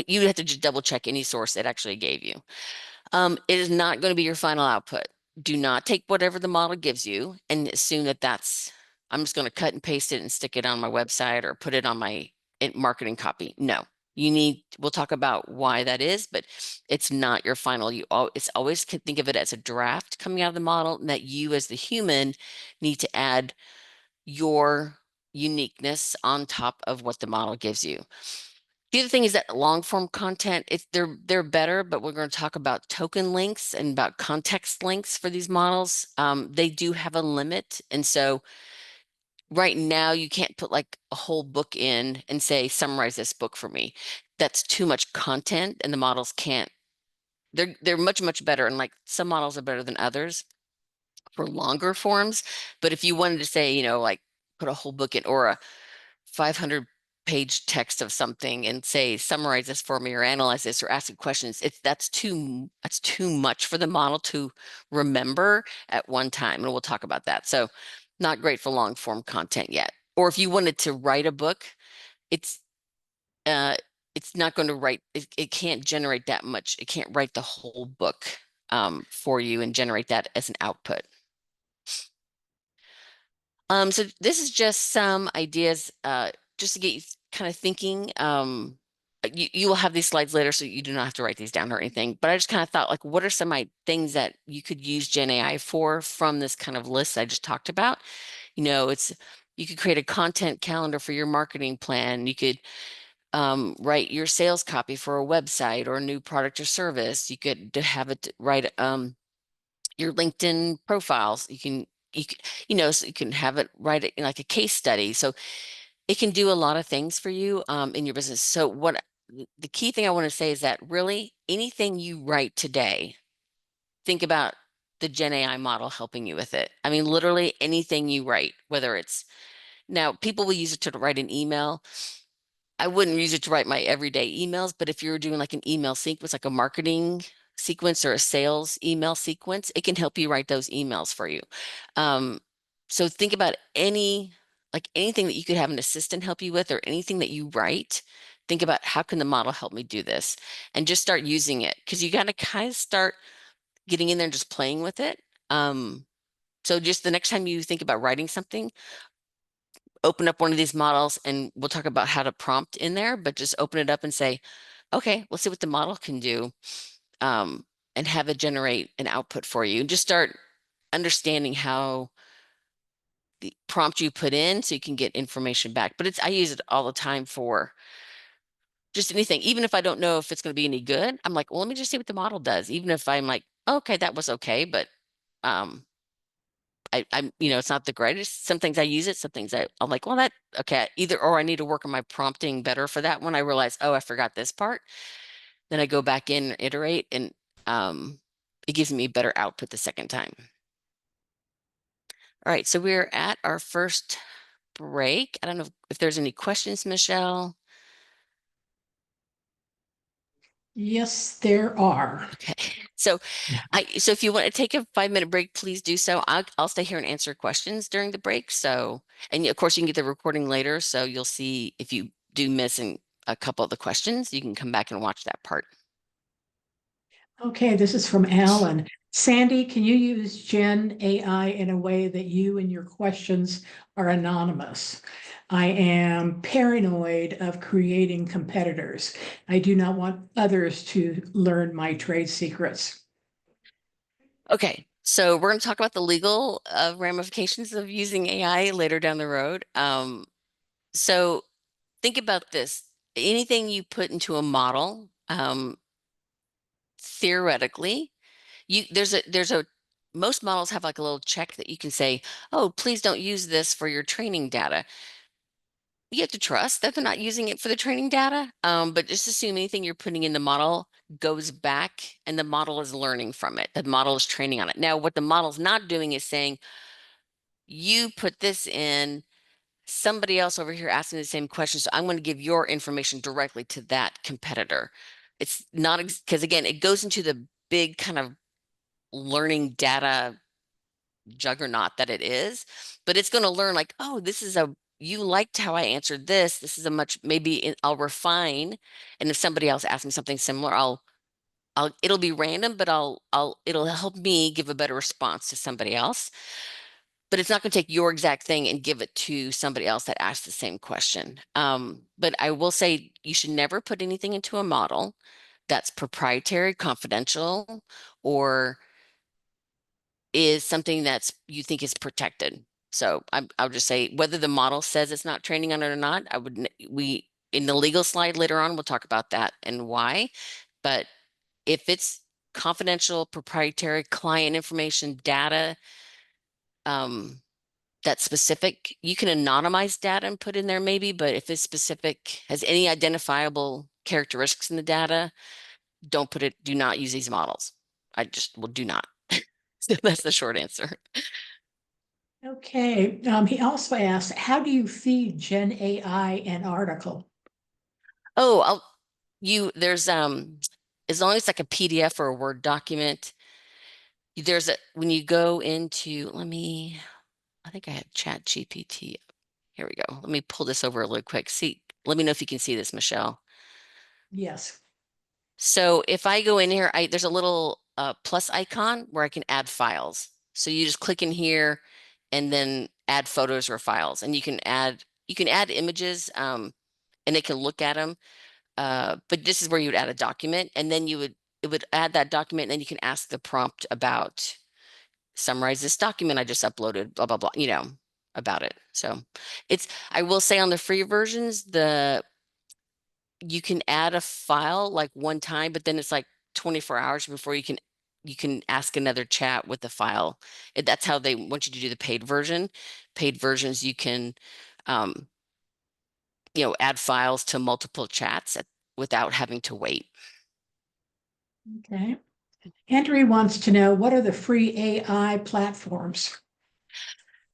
you have to just double check any source it actually gave you. It is not going to be your final output. Do not take whatever the model gives you and assume that I'm just going to cut and paste it and stick it on my website or put it on my marketing copy. No, we'll talk about why that is, but it's not your final. It's always think of it as a draft coming out of the model, and that you as the human need to add your uniqueness on top of what the model gives you. The other thing is that long form content, they're better, but we're going to talk about token links and about context links for these models. They do have a limit. And so right now you can't put like a whole book in and say, summarize this book for me. That's too much content and the models can't, they're much, much better. And like some models are better than others for longer forms. But if you wanted to say, like put a whole book in or a 500-page text of something and say, summarize this for me or analyze this or ask questions, that's too much for the model to remember at one time. And we'll talk about that. So not great for long form content yet. Or if you wanted to write a book, it's uh it's not going to write, it can't generate that much. It can't write the whole book for you and generate that as an output. So this is just some ideas, just to get you kind of thinking. You will have these slides later, so you do not have to write these down or anything. But I just kind of thought, like, what are some things that you could use Gen AI for from this kind of list I just talked about? You could create a content calendar for your marketing plan. You could write your sales copy for a website or a new product or service. You could have it write your LinkedIn profiles. So you can have it write it in like a case study. So it can do a lot of things for you in your business. So the key thing I want to say is that really anything you write today, think about the Gen AI model helping you with it. I mean, literally anything you write, whether it's now people will use it to write an email. I wouldn't use it to write my everyday emails, but if you're doing like an email sequence, like a marketing sequence or a sales email sequence, it can help you write those emails for you. Um, so think about anything that you could have an assistant help you with or anything that you write think about how can the model help me do this, and just start using it, because you got to kind of start getting in there and just playing with it. So just the next time you think about writing something, open up one of these models, and we'll talk about how to prompt in there, but just open it up and say, okay, let's see what the model can do, um, and have it generate an output for you. And just start understanding how the prompt you put in so you can get information back. But I use it all the time for just anything. Even if I don't know if it's going to be any good, I'm like, well, let me just see what the model does. Even if I'm like, okay, that was okay, but um, I'm, it's not the greatest. Some things I use it, some things I'm like, well, that, okay, either or I need to work on my prompting better for that one. I realize, oh, I forgot this part. Then I go back in and iterate, and um, it gives me better output the second time. All right, so we're at our first break. I don't know if there's any questions, Michelle. Yes, there are. Okay, so so if you want to take a 5-minute break, please do so. I'll stay here and answer questions during the break. So, and of course, you can get the recording later, so you'll see if you do miss a couple of the questions, you can come back and watch that part. Okay, this is from Alan. Sandy, can you use Gen AI in a way that you and your questions are anonymous? I am paranoid of creating competitors. I do not want others to learn my trade secrets. Okay, so we're going to talk about the legal ramifications of using AI later down the road. So think about this. Anything you put into a model, theoretically, there's a most models have like a little check that you can say, oh, please don't use this for your training data. You have to trust that they're not using it for the training data, but just assume anything you're putting in the model goes back and the model is learning from it. The model is training on it. Now, what the model's not doing is saying, you put this in, somebody else over here asking the same question, so I'm going to give your information directly to that competitor. It's not because again, it goes into the big kind of learning data juggernaut that it is, but it's going to learn like, oh, you liked how I answered this. This is a much, I'll refine. And if somebody else asks me something similar, it'll be random, but it'll help me give a better response to somebody else. But it's not going to take your exact thing and give it to somebody else that asked the same question. But I will say you should never put anything into a model that's proprietary, confidential, or is something that's you think is protected. So I'll just say whether the model says it's not training on it or not, we in the legal slide later on, we'll talk about that and why. But if it's confidential, proprietary client information, data, that's specific, you can anonymize data and put in there maybe, but if it's specific, has any identifiable characteristics in the data, do not use these models. I just will do not. So that's the short answer. Okay, he also asked, how do you feed Gen AI an article? Oh, there's as long as it's like a PDF or a Word document, when you go into, I think I have Chat GPT. Here we go. Let me pull this over really quick. See, let me know if you can see this, Michelle. Yes. So if I go in here, there's a little plus icon where I can add files. So you just click in here and then add photos or files, and you can add images, and it can look at them. But this is where you would add a document, and then it would add that document, and then you can ask the prompt about summarize this document I just uploaded, blah, blah, blah, about it. So I will say on the free versions, you can add a file like one time, but then it's like 24 hours before you can ask another chat with the file. That's how they want you to do the paid version. Paid versions, you can, um, add files to multiple chats without having to wait. Okay. Henry wants to know, what are the free AI platforms?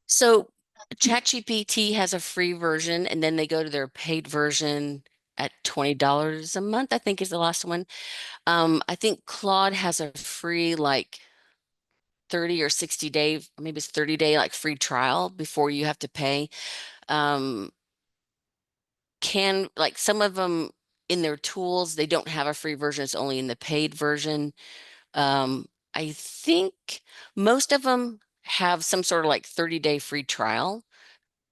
So ChatGPT has a free version, and then they go to their paid version at $20 a month, I think is the last one. I think Claude has a free like 30 or 60-day, maybe it's 30-day like free trial before you have to pay. Can like some of them in their tools. They don't have a free version. It's only in the paid version. I think most of them have some sort of like 30-day free trial.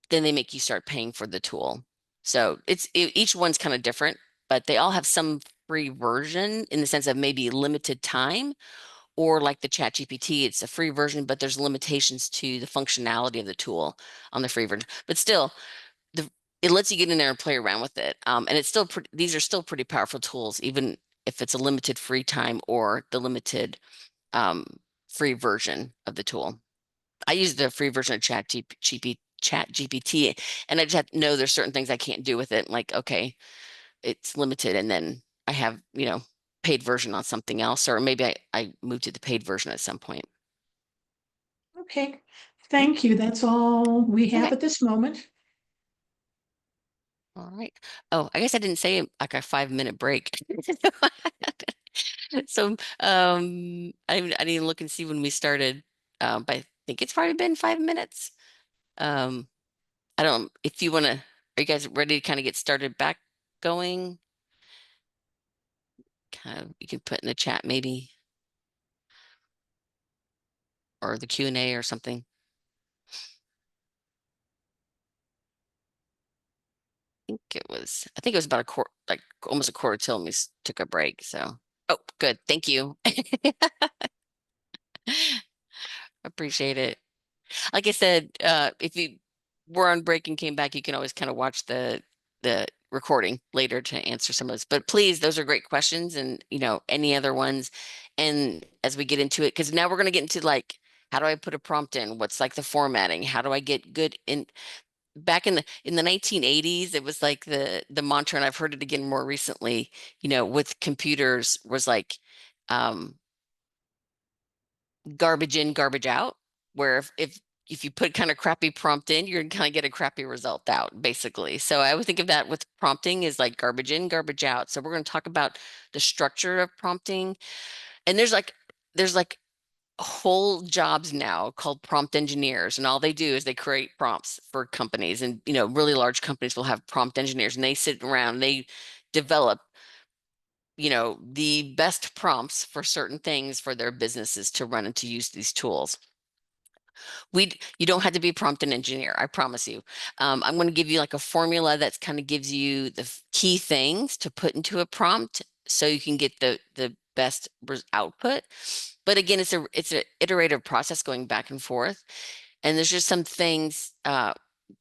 Then they make you start paying for the tool. So each one's kind of different, but they all have some free version in the sense of maybe limited time, or like the Chat GPT, it's a free version, but there's limitations to the functionality of the tool on the free version. But still, the it lets you get in there and play around with it. And it's still these are still pretty powerful tools, even if it's a limited free time or the limited um, free version of the tool. I use the free version of Chat GPT, and I just have to know there's certain things I can't do with it. Like, okay, it's limited, and then I have, paid version on something else, or maybe I move to the paid version at some point. Okay, Mm, thank you. That's all we have okay. at this moment. All right. Oh, I guess I didn't say like a 5-minute break. So I didn't look and see when we started. But I think it's probably been 5 minutes. Um, I don't if you wanna, are you guys ready to kind of get started back going? Kind of you can put in the chat maybe, or the Q&A or something. I think it was about a quarter, like almost a quarter till we took a break. So, oh, good. Thank you. Appreciate it. Like I said, if you were on break and came back, you can always kind of watch the recording later to answer some of those. But please, those are great questions, and any other ones. And as we get into it, because now we're going to get into like, how do I put a prompt in? What's like the formatting? How do I get good in? Back in the 1980s, it was like the mantra, and I've heard it again more recently, with computers was like, um, garbage in, garbage out, where if you put kind of crappy prompt in, you're gonna kind of get a crappy result out, basically. So I would think of that with prompting is like garbage in, garbage out. So we're going to talk about the structure of prompting. And there's like whole jobs now called prompt engineers, and all they do is they create prompts for companies. And really large companies will have prompt engineers, and they sit around, they develop the best prompts for certain things for their businesses to run and to use these tools. You don't have to be a prompt engineer, I promise you. I'm going to give you like a formula that's kind of gives you the key things to put into a prompt so you can get the best output. But again, it's an iterative process going back and forth. And there's just some things,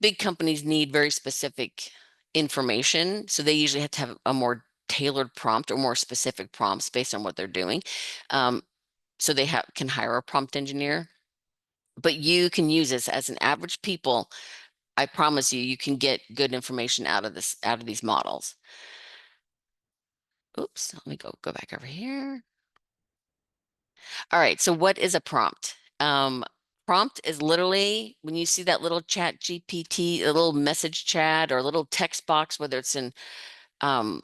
big companies need very specific information. So they usually have to have a more tailored prompt or more specific prompts based on what they're doing. Um, so they can hire a prompt engineer, but you can use this as an average people. I promise you, you can get good information out of these models. Oops, let me go back over here. All right, so what is a prompt? Prompt is literally when you see that little chat GPT, a little message chat or a little text box, whether it's in um,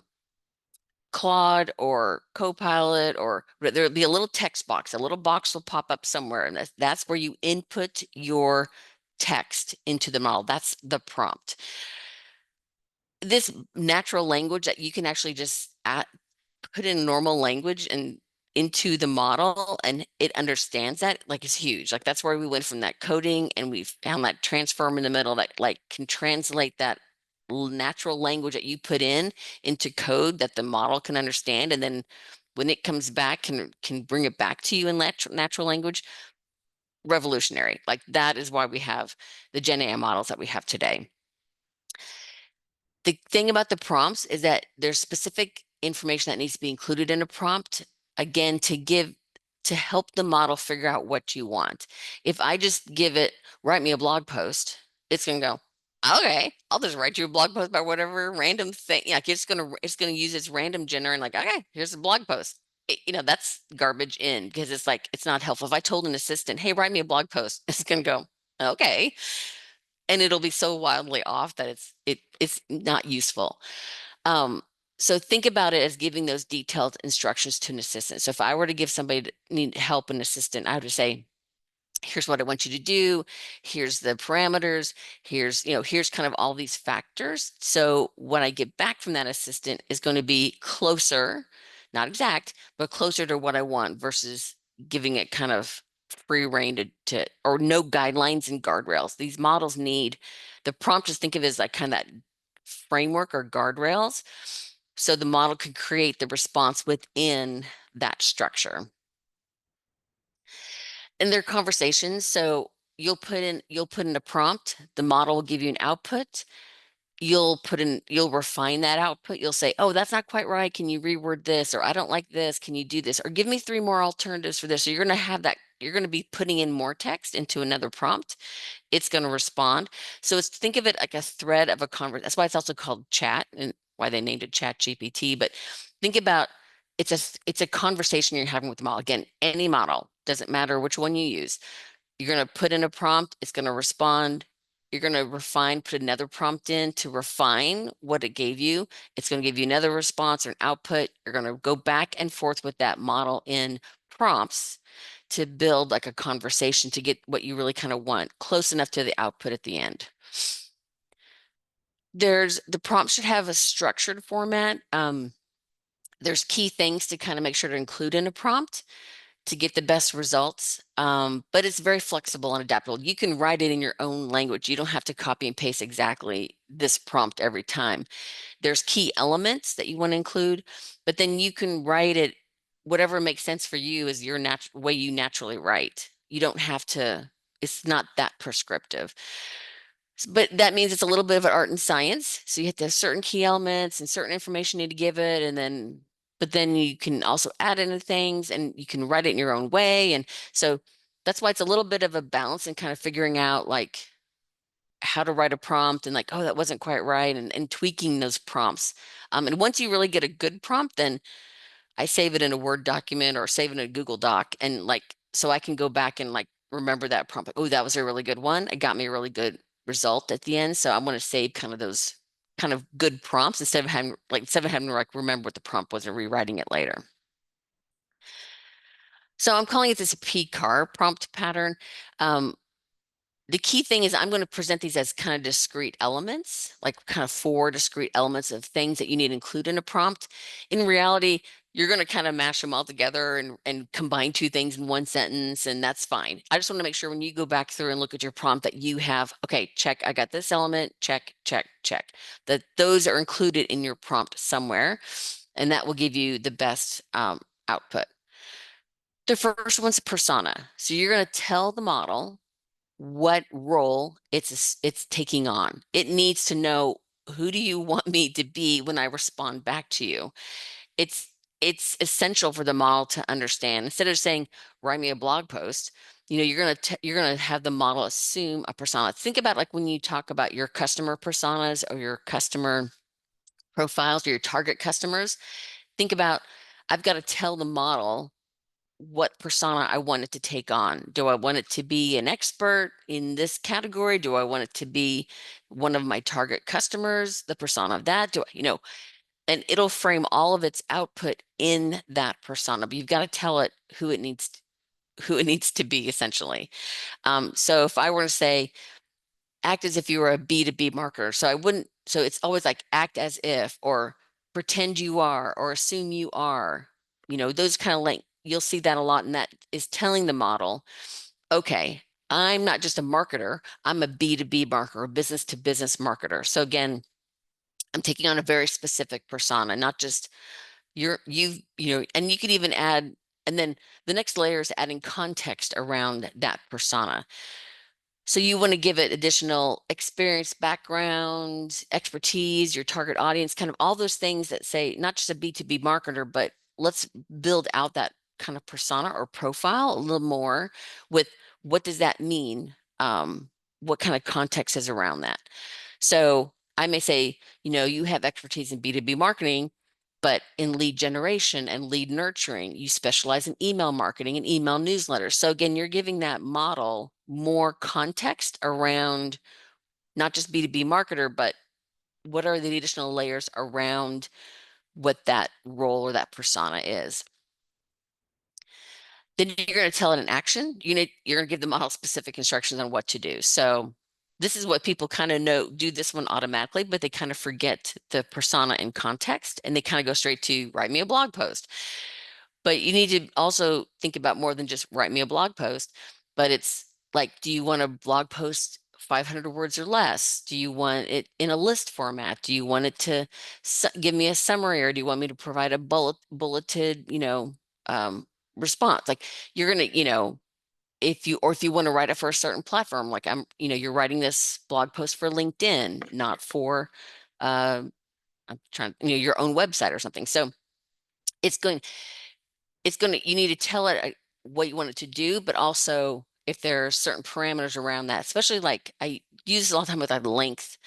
Claude or Copilot, or there'll be a little text box, a little box will pop up somewhere, and that's where you input your text into the model. That's the prompt. This natural language that you can actually just put in normal language and into the model, and it understands that, like, is huge. Like that's where we went from that coding, and we found that transform in the middle that like can translate that natural language that you put in into code that the model can understand, and then when it comes back can bring it back to you in natural language. Revolutionary. Like that is why we have the Gen AI models that we have today. The thing about the prompts is that there's specific information that needs to be included in a prompt, again, to help the model figure out what you want. If I just give it, write me a blog post, it's going to go, okay, I'll just write you a blog post about whatever random thing. Yeah, it's gonna use its random generator and like, okay, here's a blog post. That's garbage in, because it's like it's not helpful. If I told an assistant, hey, write me a blog post, it's gonna go, okay, and it'll be so wildly off that it's not useful. Um, so think about it as giving those detailed instructions to an assistant. So if I were to give somebody to need help, an assistant, I would say, Here's what I want you to do. Here's the parameters. Here's kind of all these factors. So what I get back from that assistant is going to be closer, not exact, but closer to what I want versus giving it kind of free rein or no guidelines and guardrails. These models need the prompt, just think of it as like kind of that framework or guardrails. So the model can create the response within that structure. And their conversations. So you'll put in a prompt, the model will give you an output. You'll refine that output. You'll say, oh, that's not quite right. Can you reword this? Or I don't like this. Can you do this? Or give me three more alternatives for this. So you're going to be putting in more text into another prompt. It's going to respond. So think of it like a thread of a conversation. That's why it's also called chat and why they named it Chat GPT. But think about it's a conversation you're having with the model. Again, any model, doesn't matter which one you use. You're going to put in a prompt, it's going to respond. You're going to refine, put another prompt in to refine what it gave you. It's going to give you another response or an output. You're going to go back and forth with that model in prompts to build like a conversation to get what you really kind of want, close enough to the output at the end. The prompt should have a structured format. There's key things to kind of make sure to include in a prompt to get the best results. But it's very flexible and adaptable. You can write it in your own language. You don't have to copy and paste exactly this prompt every time. There's key elements that you want to include, but then you can write it whatever makes sense for you is your way you naturally write. You don't have to, it's not that prescriptive. But that means it's a little bit of an art and science. So you have to have certain key elements and certain information you need to give it. But then you can also add in things and you can write it in your own way. And so that's why it's a little bit of a balance and kind of figuring out like how to write a prompt and like, oh, that wasn't quite right and tweaking those prompts. And once you really get a good prompt, then I save it in a Word document or save it in a Google Doc and like so I can go back and like remember that prompt. Like, oh, that was a really good one. It got me a really good result at the end. So I want to save kind of those kind of good prompts instead of having to like remember what the prompt was and rewriting it later. So I'm calling it this PCAR prompt pattern. Um, the key thing is I'm going to present these as kind of discrete elements, like kind of four discrete elements of things that you need to include in a prompt. In reality, you're going to kind of mash them all together and combine two things in one sentence, and that's fine. I just want to make sure when you go back through and look at your prompt that you have, okay, check, I got this element, check, check, check, that those are included in your prompt somewhere, and that will give you the best output. The first one's persona. So you're going to tell the model what role it's taking on. It needs to know who do you want me to be when I respond back to you. It's it's essential for the model to understand. Instead of saying write me a blog post, you're gonna have the model assume a persona. Think about like when you talk about your customer personas or your customer profiles or your target customers. Think about I've got to tell the model what persona I want it to take on. Do I want it to be an expert in this category? Do I want it to be one of my target customers, the persona of that? And it'll frame all of its output in that persona, but you've got to tell it who it needs to be essentially. So if I were to say, act as if you were a B2B marketer. So it's always like act as if, or pretend you are, or assume you are, those kind of like, you'll see that a lot. And that is telling the model, okay, I'm not just a marketer, I'm a B2B marketer, a business to business marketer. So again, I'm taking on a very specific persona, not just and you could even add, and then the next layer is adding context around that persona. So you want to give it additional experience, background, expertise, your target audience, kind of all those things that say not just a B2B marketer, but let's build out that kind of persona or profile a little more with what does that mean? What kind of context is around that? So I may say, you have expertise in B2B marketing, but in lead generation and lead nurturing, you specialize in email marketing and email newsletters. So again, you're giving that model more context around not just B2B marketer, but what are the additional layers around what that role or that persona is. then you're going to tell it an action. You're going to give the model specific instructions on what to do. So this is what people kind of know, do this one automatically, but they kind of forget the persona and context, and they kind of go straight to write me a blog post. But you need to also think about more than just write me a blog post, but it's like, do you want a blog post 500 words or less? Do you want it in a list format? Do you want it to give me a summary, or do you want me to provide a bulleted, um, response? Like you're going to, if you want to write it for a certain platform, like you're writing this blog post for LinkedIn, not for, uh, I'm trying, your own website or something. So it's going, you need to tell it what you want it to do, but also if there are certain parameters around that, especially like I use this all the time with like length.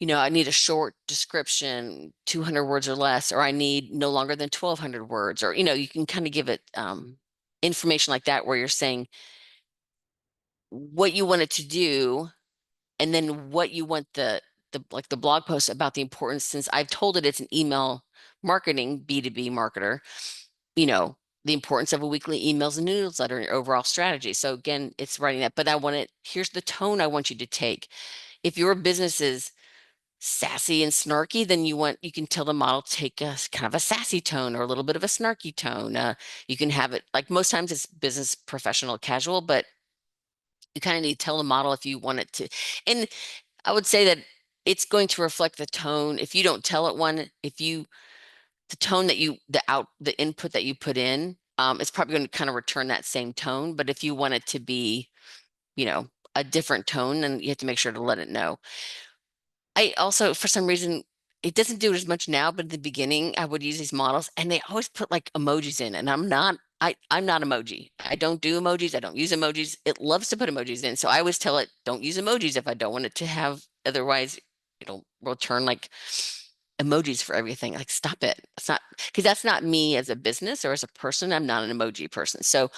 I need a short description, 200 words or less, or I need no longer than 1,200 words, or, you can kind of give it information like that where you're saying what you want it to do, and then what you want the blog post about the importance, since I've told it it's an email marketing B2B marketer, you know, the importance of a weekly emails and newsletter and your overall strategy. So again, it's writing that, but here's the tone I want you to take. If your business is sassy and snarky, then you can tell the model to take a kind of a sassy tone or a little bit of a snarky tone. You can have it like most times it's business, professional, casual, but you kind of need to tell the model if you want it to. And I would say that it's going to reflect the tone. If you don't tell it one, if you the tone that the input that you put in, it's probably going to kind of return that same tone. But if you want it to be, a different tone, then you have to make sure to let it know. I also, for some reason, it doesn't do it as much now, but in the beginning, I would use these models and they always put like emojis in, and I'm not emoji. I don't do emojis. I don't use emojis. It loves to put emojis in. So I always tell it, don't use emojis if I don't want it to have, otherwise it'll return like emojis for everything. Like, stop it. It's not, because that's not me as a business or as a person. I'm not an emoji person. So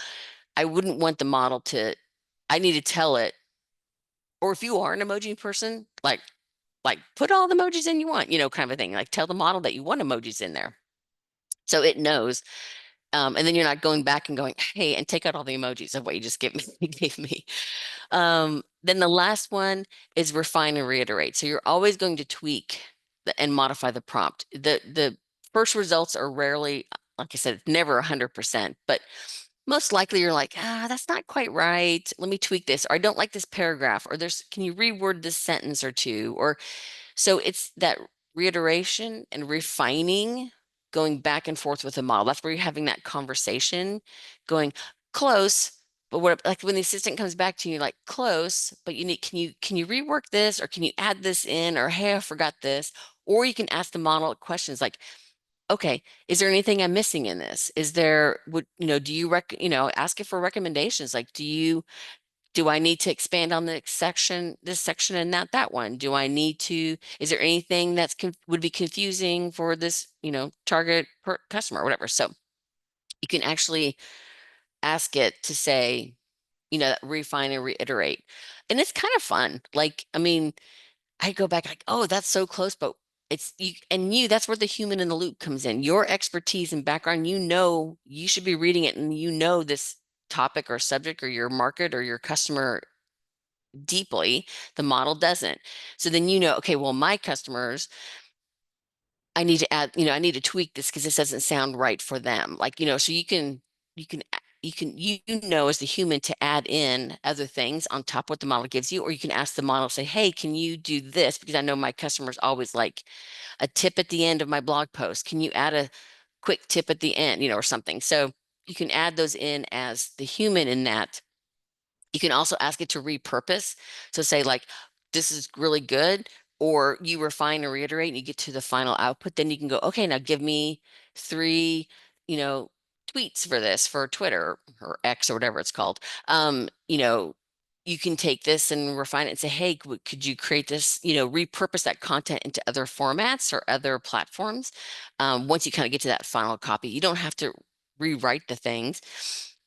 I wouldn't want the model to, I need to tell it, or if you are an emoji person, like put all the emojis in you want, kind of a thing. Like tell the model that you want emojis in there. So it knows. And then you're not going back and going, hey, and take out all the emojis of what you just gave me. Then the last one is refine and reiterate. So you're always going to tweak and modify the prompt. The first results are rarely, like I said, it's never 100%, but most likely you're like, that's not quite right. Let me tweak this. Or I don't like this paragraph. Or can you reword this sentence or two? Or so it's that reiteration and refining, going back and forth with the model. That's where you're having that conversation, going close. But what, like when the assistant comes back to you, like close, but can you rework this, or can you add this in, or hey, I forgot this. Or you can ask the model questions like, okay, is there anything I'm missing in this? Is there, do you ask it for recommendations? Like, do I need to expand on this section and not that one? Is there anything would be confusing for this, target customer or whatever? So you can actually ask it to say, refine and reiterate. And it's kind of fun. Like, I mean, I go back like, oh, that's so close, but that's where the human in the loop comes in. Your expertise and background, you should be reading it, and this topic or subject or your market or your customer deeply. The model doesn't. So then, okay, well, my customers, I need to add, I need to tweak this because this doesn't sound right for them. Like, so you can as the human to add in other things on top of what the model gives you, or you can ask the model, say, hey, can you do this? Because I know my customers always like a tip at the end of my blog post. Can you add a quick tip at the end, or something? So you can add those in as the human in that. You can also ask it to repurpose. So say like, this is really good, or you refine or reiterate and you get to the final output. Then you can go, okay, now give me 3, you know, tweets for this for Twitter or X or whatever it's called. You can take this and refine it and say, hey, could you create this, repurpose that content into other formats or other platforms? Once you kind of get to that final copy, you don't have to rewrite the things.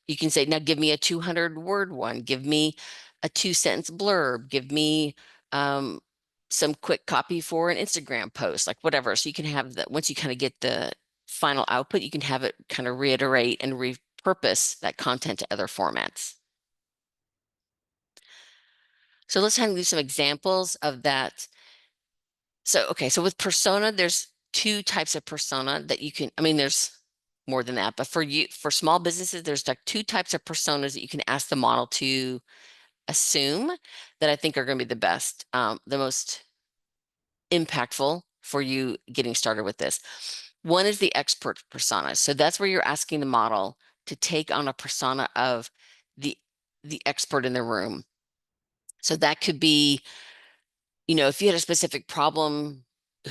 You can say, now give me a 200-word one, give me a 2-sentence blurb, give me some quick copy for an Instagram post, like whatever. So you can have that once you kind of get the final output, you can have it kind of reiterate and repurpose that content to other formats. So let's kind of do some examples of that. So, okay, so with persona, there's two types of persona that you can, I mean, there's more than that, but for you, for small businesses, there's like two types of personas that you can ask the model to assume that I think are going to be the best, the most impactful for you getting started with this. One is the expert persona. So that's where you're asking the model to take on a persona of the the expert in the room. So that could be, if you had a specific problem,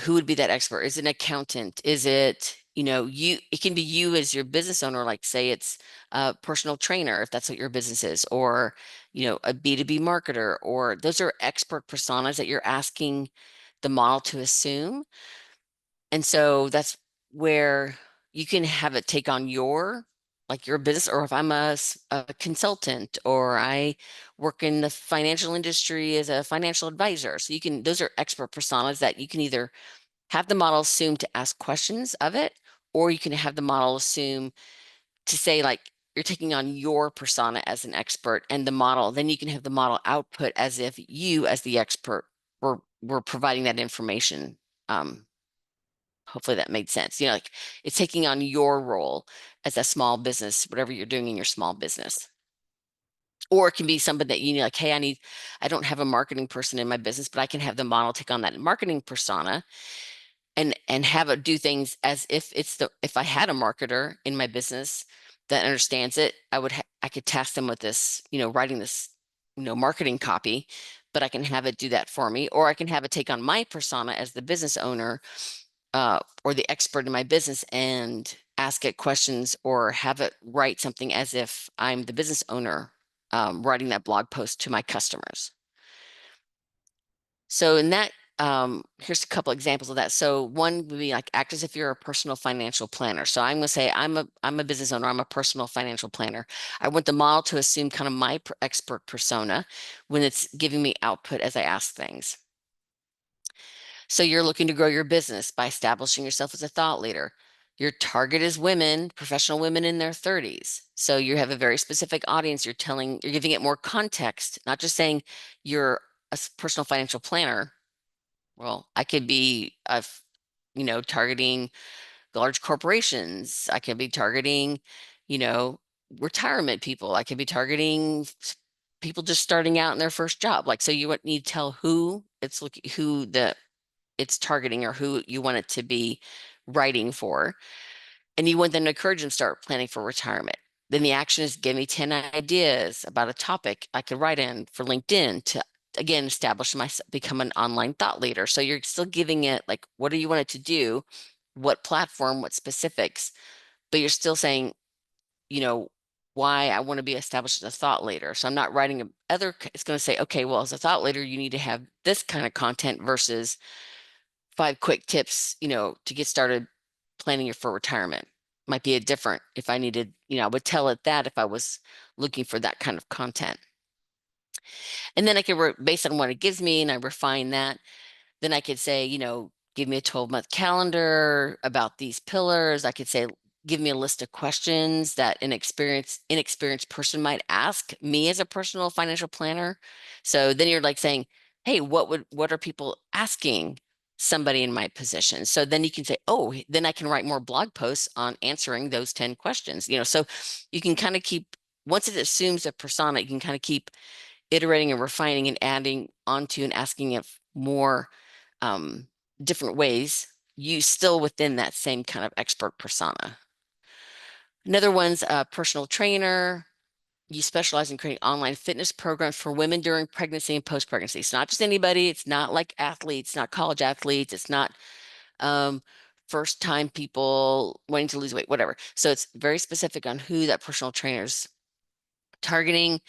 who would be that expert? Is it an accountant? Is it, it can be you as your business owner, like say it's a personal trainer, if that's what your business is, or, a B2B marketer, or those are expert personas that you're asking the model to assume. And so that's where you can have it take on like your business, or if I'm a consultant, or I work in the financial industry as a financial advisor. So those are expert personas that you can either have the model assume to ask questions of it, or you can have the model assume to say, like, you're taking on your persona as an expert, and then you can have the model output as if you, as the expert, were providing that information. Hopefully that made sense. Like it's taking on your role as a small business, whatever you're doing in your small business. Or it can be somebody that you need, like, hey, I don't have a marketing person in my business, but I can have the model take on that marketing persona and have it do things as if if I had a marketer in my business that understands it, I could task them with this, writing this, marketing copy, but I can have it do that for me, or I can have it take on my persona as the business owner, or the expert in my business, and ask it questions or have it write something as if I'm the business owner, writing that blog post to my customers. So in that, here's a couple examples of that. So one would be like act as if you're a personal financial planner. So I'm going to say I'm a business owner. I'm a personal financial planner. I want the model to assume kind of my expert persona when it's giving me output as I ask things. So you're looking to grow your business by establishing yourself as a thought leader. Your target is women, professional women in their 30s. So you have a very specific audience. You're giving it more context, not just saying you're a personal financial planner. Well, I could be, targeting large corporations. I could be targeting, you know, retirement people. I could be targeting people just starting out in their first job. Like, so you would need to tell who it's targeting, or who you want it to be writing for. And you want them to encourage them to start planning for retirement. Then the action is give me 10 ideas about a topic I could write in for LinkedIn to, again, become an online thought leader. So you're still giving it, like, what do you want it to do? What platform, what specifics, but you're still saying, why I want to be established as a thought leader. So I'm not it's going to say, okay, well, as a thought leader, you need to have this kind of content versus 5 quick tips, to get started planning for retirement. Might be a different if I needed, I would tell it that if I was looking for that kind of content. And then I could, based on what it gives me, and I refine that, then I could say, give me a 12-month calendar about these pillars. I could say, give me a list of questions that an inexperienced person might ask me as a personal financial planner. So then you're like saying, hey, what are people asking somebody in my position? So then you can say, oh, then I can write more blog posts on answering those 10 questions. So you can kind of once it assumes a persona, you can kind of keep iterating and refining and adding onto and asking it more, um, different ways, you still within that same kind of expert persona. Another one's a personal trainer. You specialize in creating online fitness programs for women during pregnancy and post-pregnancy. It's not just anybody. It's not like athletes, not college athletes. It's not, um, first time people wanting to lose weight, whatever. So it's very specific on who that personal trainer's targeting.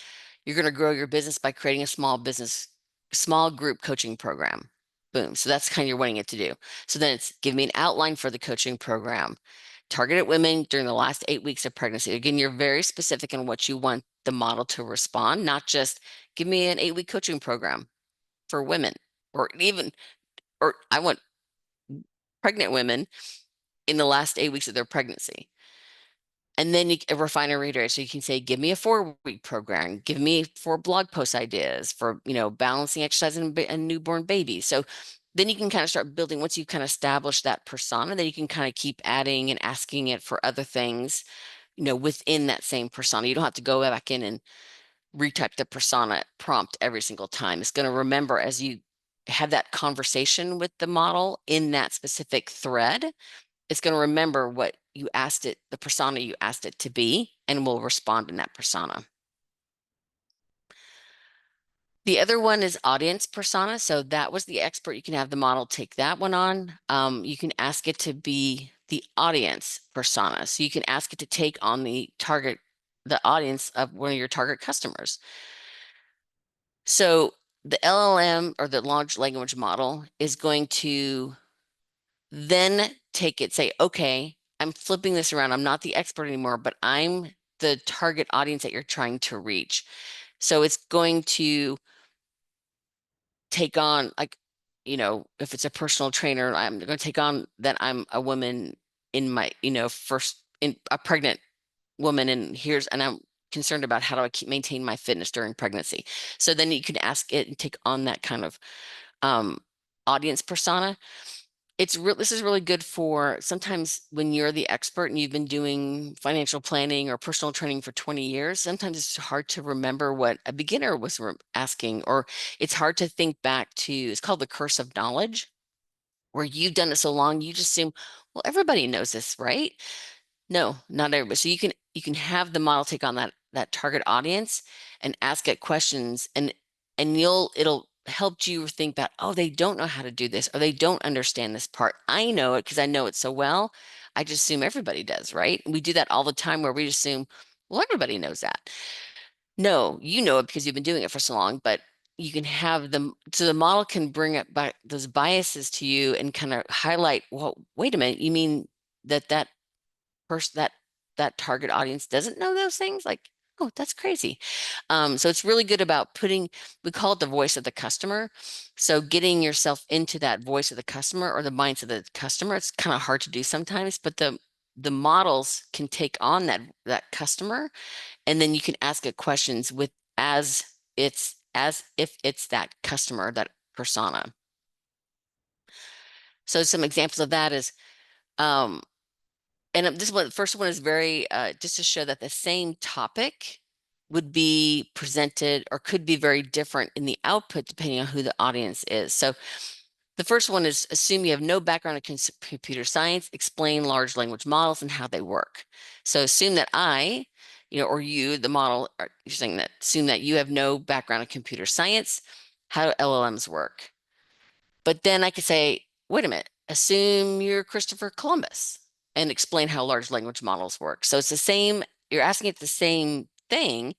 You're going to grow your business by creating small group coaching program. Boom. So that's kind of you're wanting it to do. So then it's give me an outline for the coaching program. Targeted women during the last 8 weeks of pregnancy. Again, you're very specific in what you want the model to respond, not just give me an 8-week coaching program for women, or I want pregnant women in the last 8 weeks of their pregnancy. And then a refiner reader. So you can say, give me a 4-week program, give me 4 blog post ideas for, balancing exercise and a newborn baby. So then you can kind of start building, once you kind of establish that persona, then you can kind of keep adding and asking it for other things, within that same persona. You don't have to go back in and retype the persona prompt every single time. It's going to remember as you have that conversation with the model in that specific thread, it's going to remember what you asked it, the persona you asked it to be, and will respond in that persona. The other one is audience persona. So that was the expert. You can have the model take that one on. You can ask it to be the audience persona. So you can ask it to take on the audience of one of your target customers. So the LLM, or the large language model, is going to then take it, say, okay, I'm flipping this around. I'm not the expert anymore, but I'm the target audience that you're trying to reach. So it's going to take on, like, if it's a personal trainer, I'm going to take on that I'm a woman in my, first in a pregnant woman, and I'm concerned about how do I maintain my fitness during pregnancy. So then you can ask it and take on that kind of um, audience persona. This is really good for sometimes when you're the expert and you've been doing financial planning or personal training for 20 years. Sometimes it's hard to remember what a beginner was asking, or it's hard to think back to, it's called the curse of knowledge, where you've done it so long, you just assume, well, everybody knows this, right? No, not everybody. So you can have the model take on that target audience and ask it questions, and it'll help you think that, oh, they don't know how to do this, or they don't understand this part. I know it because I know it so well. I just assume everybody does, right? We do that all the time, where we assume, well, everybody knows that. No, you know it because you've been doing it for so long, but you can have them, so the model can bring up back those biases to you and kind of highlight, well, wait a minute, you mean that person, that target audience doesn't know those things? Like, oh, that's crazy. So it's really good about we call it the voice of the customer. So getting yourself into that voice of the customer, or the minds of the customer. It's kind of hard to do sometimes, but the models can take on that customer, and then you can ask it questions as if it's that customer, that persona. So some examples of that is, um, and this one, the first one is very, just to show that the same topic would be presented or could be very different in the output depending on who the audience is. So the first one is, assume you have no background in computer science, explain large language models and how they work. So assume that or you, the model, you're saying that, assume that you have no background in computer science. How do LLMs work? But then I could say, wait a minute, assume you're Christopher Columbus and explain how large language models work. So it's the same, you're asking it the same thing,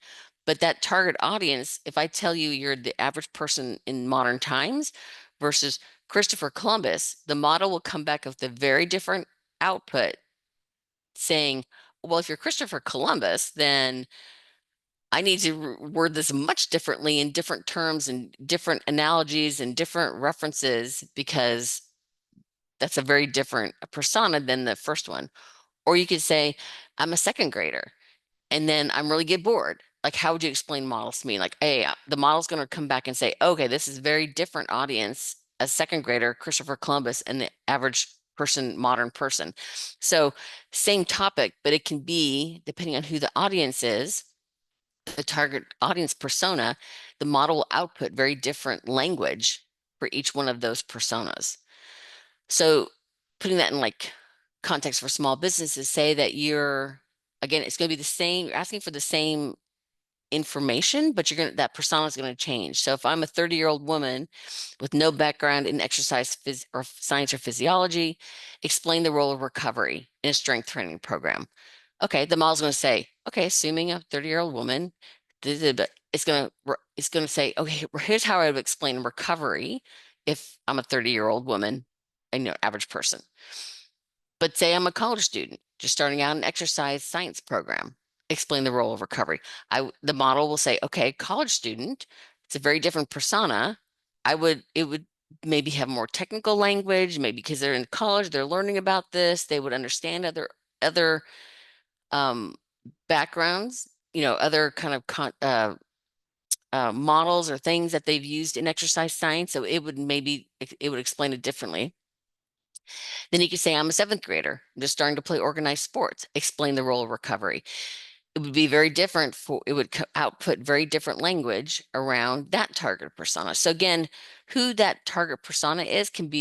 but that target audience, if I tell you you're the average person in modern times versus Christopher Columbus, the model will come back with a very different output, saying, well, if you're Christopher Columbus, then I need to word this much differently in different terms and different analogies and different references, because that's a very different persona than the first one. Or you could say, I'm a second grader and then I'm really get bored. Like, how would you explain models to me? Like, hey, the model's going to come back and say, okay, this is very different audience, a second grader, Christopher Columbus, and the average person, modern person. So same topic, but it can be, depending on who the audience is, the target audience persona, the model will output very different language for each one of those personas. So putting that in like context for small businesses, say that again, it's going to be the same, you're asking for the same information, but that persona is going to change. So if I'm a 30-year-old woman with no background in exercise or science or physiology, explain the role of recovery in a strength training program. Okay, the model's going to say, okay, assuming a 30-year-old woman, it's going to say, okay, here's how I would explain recovery if I'm a 30-year-old woman, average person. But say I'm a college student just starting out an exercise science program. Explain the role of recovery. The model will say, okay, college student, it's a very different persona. It would maybe have more technical language, maybe because they're in college, they're learning about this, they would understand other um, backgrounds, other kind of models or things that they've used in exercise science. So it would explain it differently. Then you could say, I'm a seventh grader. I'm just starting to play organized sports. Explain the role of recovery. It would be very different it would output very different language around that target persona. So again, who that target persona is can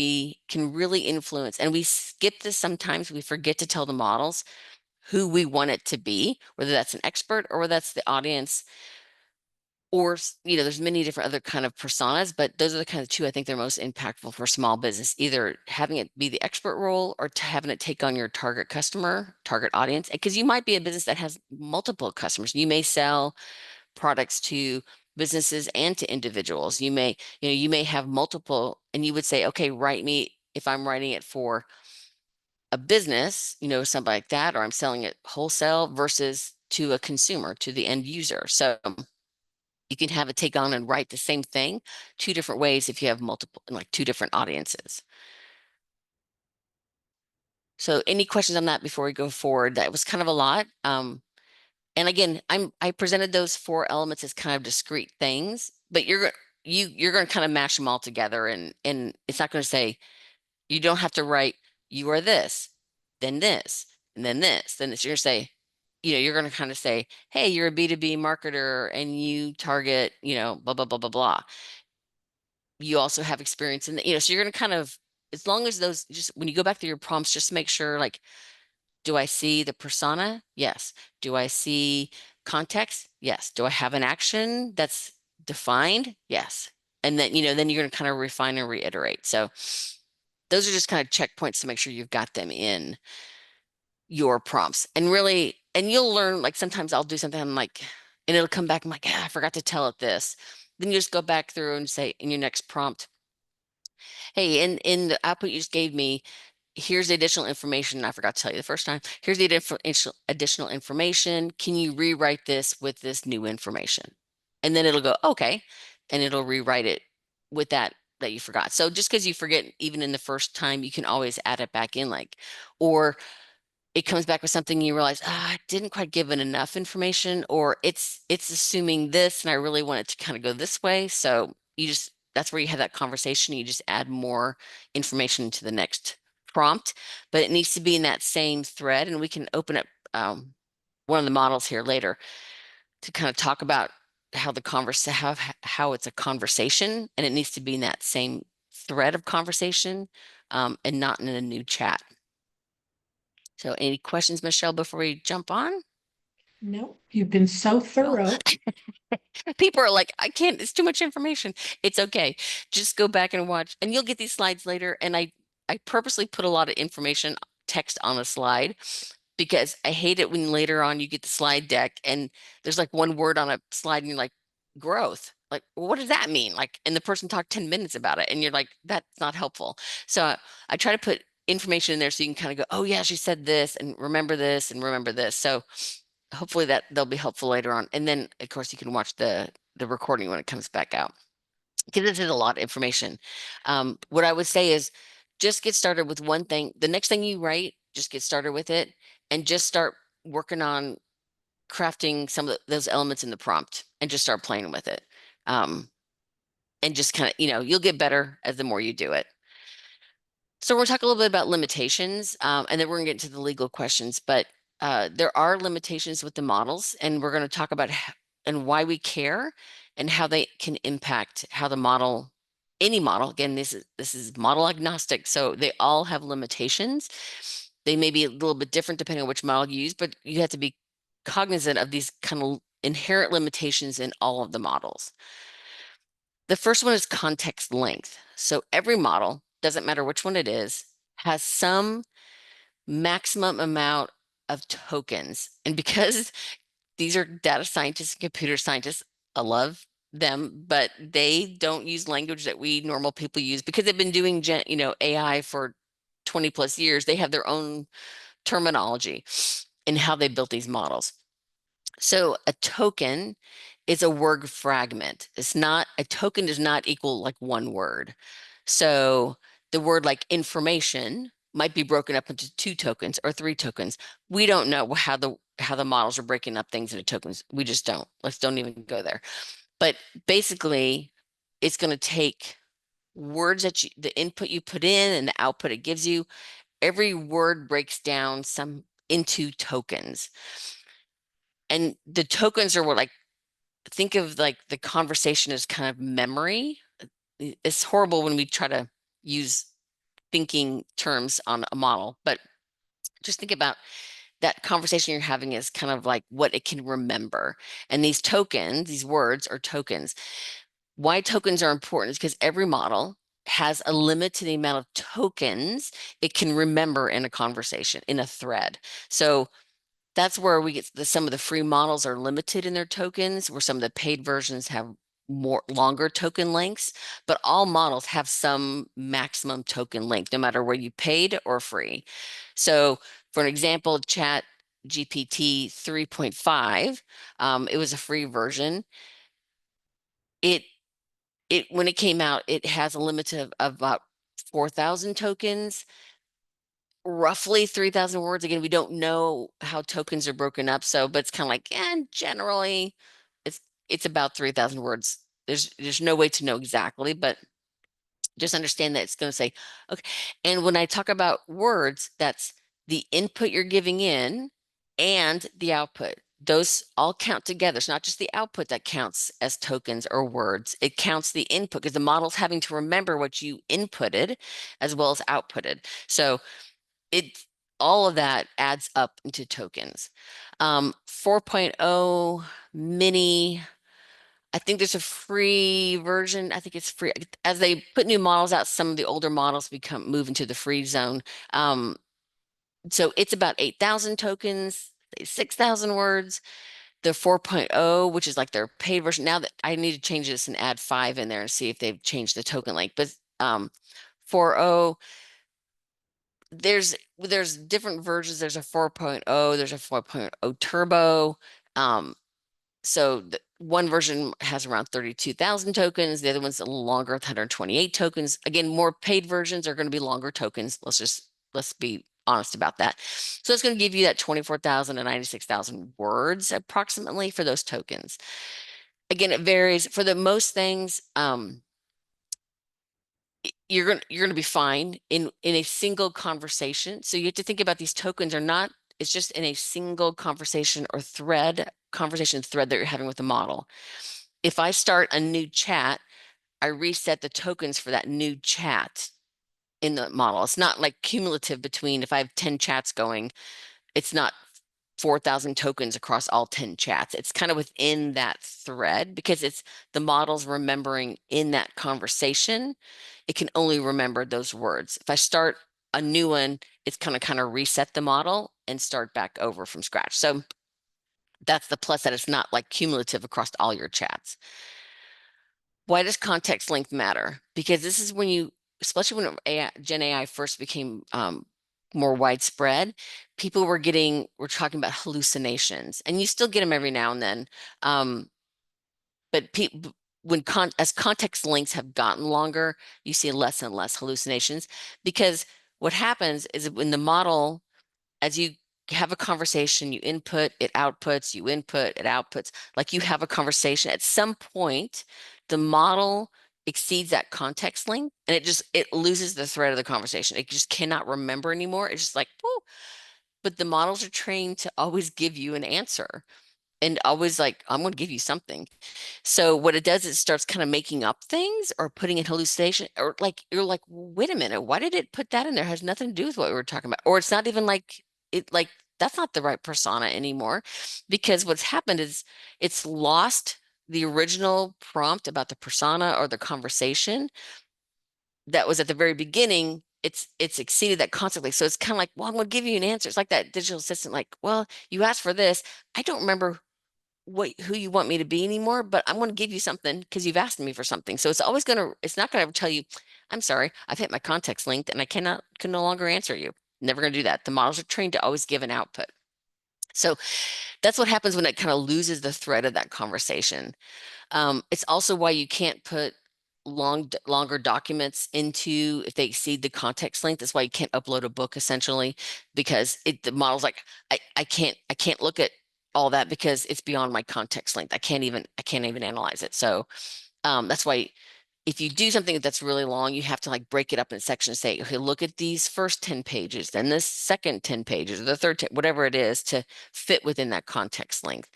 really influence. And we skip this sometimes. We forget to tell the models who we want it to be, whether that's an expert or whether that's the audience, or there's many different other kind of personas, but those are the kind of two I think they're most impactful for small business, either having it be the expert role or having it take on your target customer, target audience. Because you might be a business that has multiple customers. You may sell products to businesses and to individuals. You may have multiple, and you would say, okay, write me, if I'm writing it for a business, something like that, or I'm selling it wholesale versus to a consumer, to the end user. So you can have it take on and write the same thing two different ways if you have multiple, like two different audiences. So any questions on that before we go forward? That was kind of a lot. And again, I presented those four elements as kind of discrete things, but you're going to kind of mash them all together, and it's not going to say, you don't have to write, you are this, then this, and then this. Then it's, you're going to say, you're going to kind of say, hey, you're a B2B marketer and you target, blah, blah, blah, blah, blah. You also have experience in the, so you're going to kind of, as long as those, just when you go back to your prompts, just make sure, like, do I see the persona? Yes. Do I see context? Yes. Do I have an action that's defined? Yes. And then, then you're going to kind of refine and reiterate. So those are just kind of checkpoints to make sure you've got them in your prompts. And really, and you'll learn, like, sometimes I'll do something, I'm like, and it'll come back, I'm like, I forgot to tell it this. Then you just go back through and say in your next prompt, hey, in the output you just gave me, here's the additional information. I forgot to tell you the first time. Here's the additional information. Can you rewrite this with this new information? And then it'll go, okay. And it'll rewrite it with that you forgot. So just because you forget, even in the first time, you can always add it back in, like, or it comes back with something you realize, I didn't quite give it enough information, or it's assuming this and I really want it to kind of go this way. So that's where you have that conversation. You just add more information to the next prompt, but it needs to be in that same thread. And we can open up one of the models here later to kind of talk about how it's a conversation, and it needs to be in that same thread of conversation, and not in a new chat. So any questions, Michelle, before we jump on? No, you've been so Oh, thorough. people are like, I can't, it's too much information. It's okay. Just go back and watch, and you'll get these slides later. And I purposely put a lot of information text on a slide because I hate it when later on you get the slide deck and there's like one word on a slide and you're like, growth. Like, what does that mean? Like, and the person talked 10 minutes about it and you're like, that's not helpful. So I try to put information in there so you can kind of go, oh yeah, she said this and remember this and remember this. So hopefully that they'll be helpful later on. And then of course you can watch the recording when it comes back out, because this is a lot of information. What I would say is just get started with one thing. The next thing you write, just get started with it and just start working on crafting some of those elements in the prompt and just start playing with it. And just kind of, you'll get better as the more you do it. So we're going to talk a little bit about limitations, and then we're going to get into the legal questions. But there are limitations with the models, and we're going to talk about and why we care and how they can impact how the model, any model. Again, this is model agnostic, so they all have limitations. They may be a little bit different depending on which model you use, but you have to be cognizant of these kind of inherent limitations in all of the models. The first one is context length. So every model, doesn't matter which one it is, has some maximum amount of tokens. And because these are data scientists and computer scientists, I love them, but they don't use language that we normal people use because they've been doing AI for 20 plus years. They have their own terminology in how they built these models. So a token is a word fragment. A token does not equal like one word. So the word like information might be broken up into 2 tokens or 3 tokens. We don't know how the models are breaking up things into tokens. We just don't. Let's don't even go there. But basically, it's going to take words that the input you put in and the output it gives you. Every word breaks down some into tokens. And the tokens are what, like, think of like the conversation as kind of memory. It's horrible when we try to use thinking terms on a model, but just think about that conversation you're having is kind of like what it can remember. And these tokens, these words are tokens. Why tokens are important is because every model has a limit to the amount of tokens it can remember in a conversation, in a thread. So that's where we get some of the free models are limited in their tokens, where some of the paid versions have more longer token lengths, but all models have some maximum token length, no matter where you paid or free. So for an example, Chat GPT 3.5, it was a free version. It when it came out, it has a limit of about 4,000 tokens, roughly 3,000 words. Again, we don't know how tokens are broken up, so but it's kind of like, and generally it's it's about 3,000 words. There's no way to know exactly, but just understand that it's going to say, okay. And when I talk about words, that's the input you're giving in and the output. Those all count together. It's not just the output that counts as tokens or words. It counts the input because the model's having to remember what you inputted as well as outputted. So it all of that adds up into tokens. 4.0 mini, I think there's a free version. I think it's free. As they put new models out, some of the older models move into the free zone. So it's about 8,000 tokens, 6,000 words. The 4.0, which is like their paid version. Now that I need to change this and add 5 in there and see if they've changed the token length. But 4.0, there's different versions. There's a 4.0, there's a 4.0 turbo. So one version has around 32,000 tokens. The other one's a little longer, 128 tokens. Again, more paid versions are going to be longer tokens. Let's be honest about that. So it's going to give you that 24,000 and 96,000 words approximately for those tokens. Again, it varies for the most things. You're gonna be fine in a single conversation. So you have to think about these tokens are not, it's just in a single conversation or conversation thread that you're having with the model. If I start a new chat, I reset the tokens for that new chat in the model. It's not like cumulative between, if I have 10 chats going, it's not 4,000 tokens across all 10 chats. It's kind of within that thread because it's the model's remembering in that conversation. It can only remember those words. If I start a new one, it's kind of reset the model and start back over from scratch. So that's the plus, that it's not like cumulative across all your chats. Why does context length matter? Because this is when especially when Gen AI first became more widespread, people were talking about hallucinations, and you still get them every now and then. But as context lengths have gotten longer, you see less and less hallucinations, because what happens is when the model, as you have a conversation, you input, it outputs, you input, it outputs, like you have a conversation. At some point, the model exceeds that context length and it loses the thread of the conversation. It just cannot remember anymore. It's just like, oh, but the models are trained to always give you an answer and always like, I'm going to give you something. So what it does is it starts kind of making up things or putting in hallucination, or like you're like, wait a minute, why did it put that in there? It has nothing to do with what we were talking about. Or it's not even like it like that's not the right persona anymore. Because what's happened is it's lost the original prompt about the persona or the conversation that was at the very beginning. It's exceeded that constantly. So it's kind of like, well, I'm gonna give you an answer. It's like that digital assistant, like, well, you asked for this. I don't remember who you want me to be anymore, but I'm going to give you something because you've asked me for something. So it's not going to tell you, I'm sorry, I've hit my context length and can no longer answer you. Never going to do that. The models are trained to always give an output. So that's what happens when it kind of loses the thread of that conversation. It's also why you can't put longer documents into if they exceed the context length. That's why you can't upload a book essentially, because the model's like, I can't look at all that because it's beyond my context length. I can't even analyze it. So that's why if you do something that's really long, you have to like break it up in sections, say, okay, look at these first 10 pages, then this second 10 pages, or the third 10, whatever it is to fit within that context length.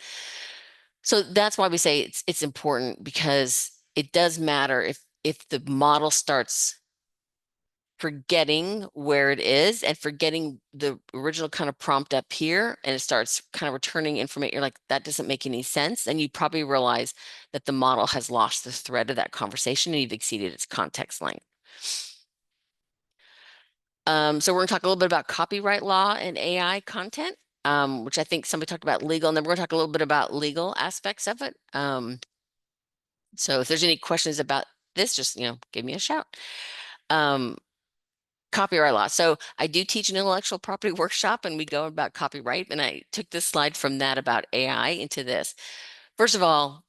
So that's why we say it's important, because it does matter if the model starts forgetting where it is and forgetting the original kind of prompt up here, and it starts kind of returning information. You're like, that doesn't make any sense. And you probably realize that the model has lost the thread of that conversation and you've exceeded its context length. So we're going to talk a little bit about copyright law and AI content, which I think somebody talked about legal, and then we're going to talk a little bit about legal aspects of it. So if there's any questions about this, just, give me a shout. Um, Copyright law. So I do teach an intellectual property workshop, and we go about copyright. And I took this slide from that about AI into this. First of all,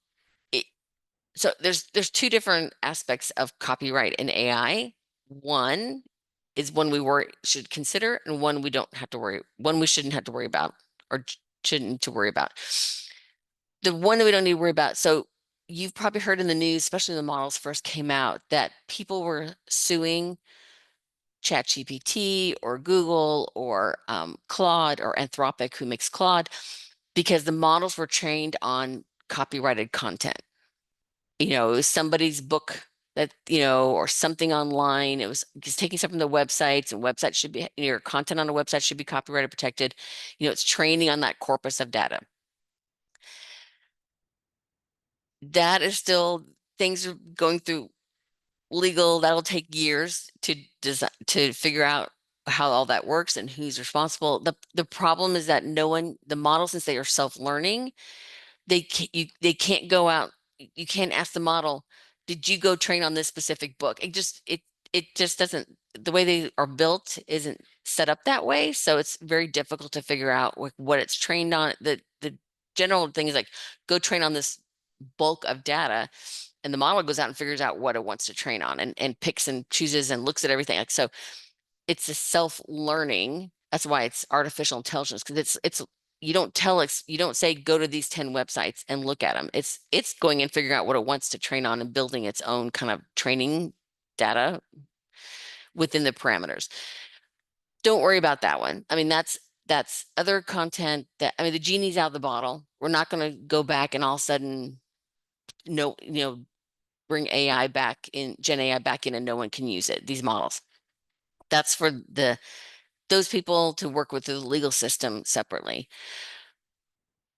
so there's two different aspects of copyright and AI. One is one we should consider, and one we don't have to worry, one we shouldn't have to worry about, or shouldn't to worry about. The one that we don't need to worry about. So you've probably heard in the news, especially when the models first came out, that people were suing ChatGPT or Google or Claude or Anthropic, who makes Claude, because the models were trained on copyrighted content. It was somebody's book that, or something online. It was just taking stuff from the websites, and websites should be, your content on a website should be copyrighted protected. It's training on that corpus of data. That is still, things are going through legal. That'll take years to design, to figure out how all that works and who's responsible. The problem is that the models, since they are self-learning, they can't go out. You can't ask the model, did you go train on this specific book? It just doesn't, the way they are built isn't set up that way. So it's very difficult to figure out what it's trained on. The general thing is like, go train on this bulk of data, and the model goes out and figures out what it wants to train on, and picks and chooses and looks at everything. Like, so it's a self-learning. That's why it's artificial intelligence, because you don't say go to these 10 websites and look at them. It's going and figuring out what it wants to train on and building its own kind of training data within the parameters. Don't worry about that one. I mean, that's other content that, I mean, the genie's out of the bottle. We're not going to go back and all of a sudden no, bring AI back in, Gen AI back in, and no one can use it, these models. That's for those people to work with the legal system separately.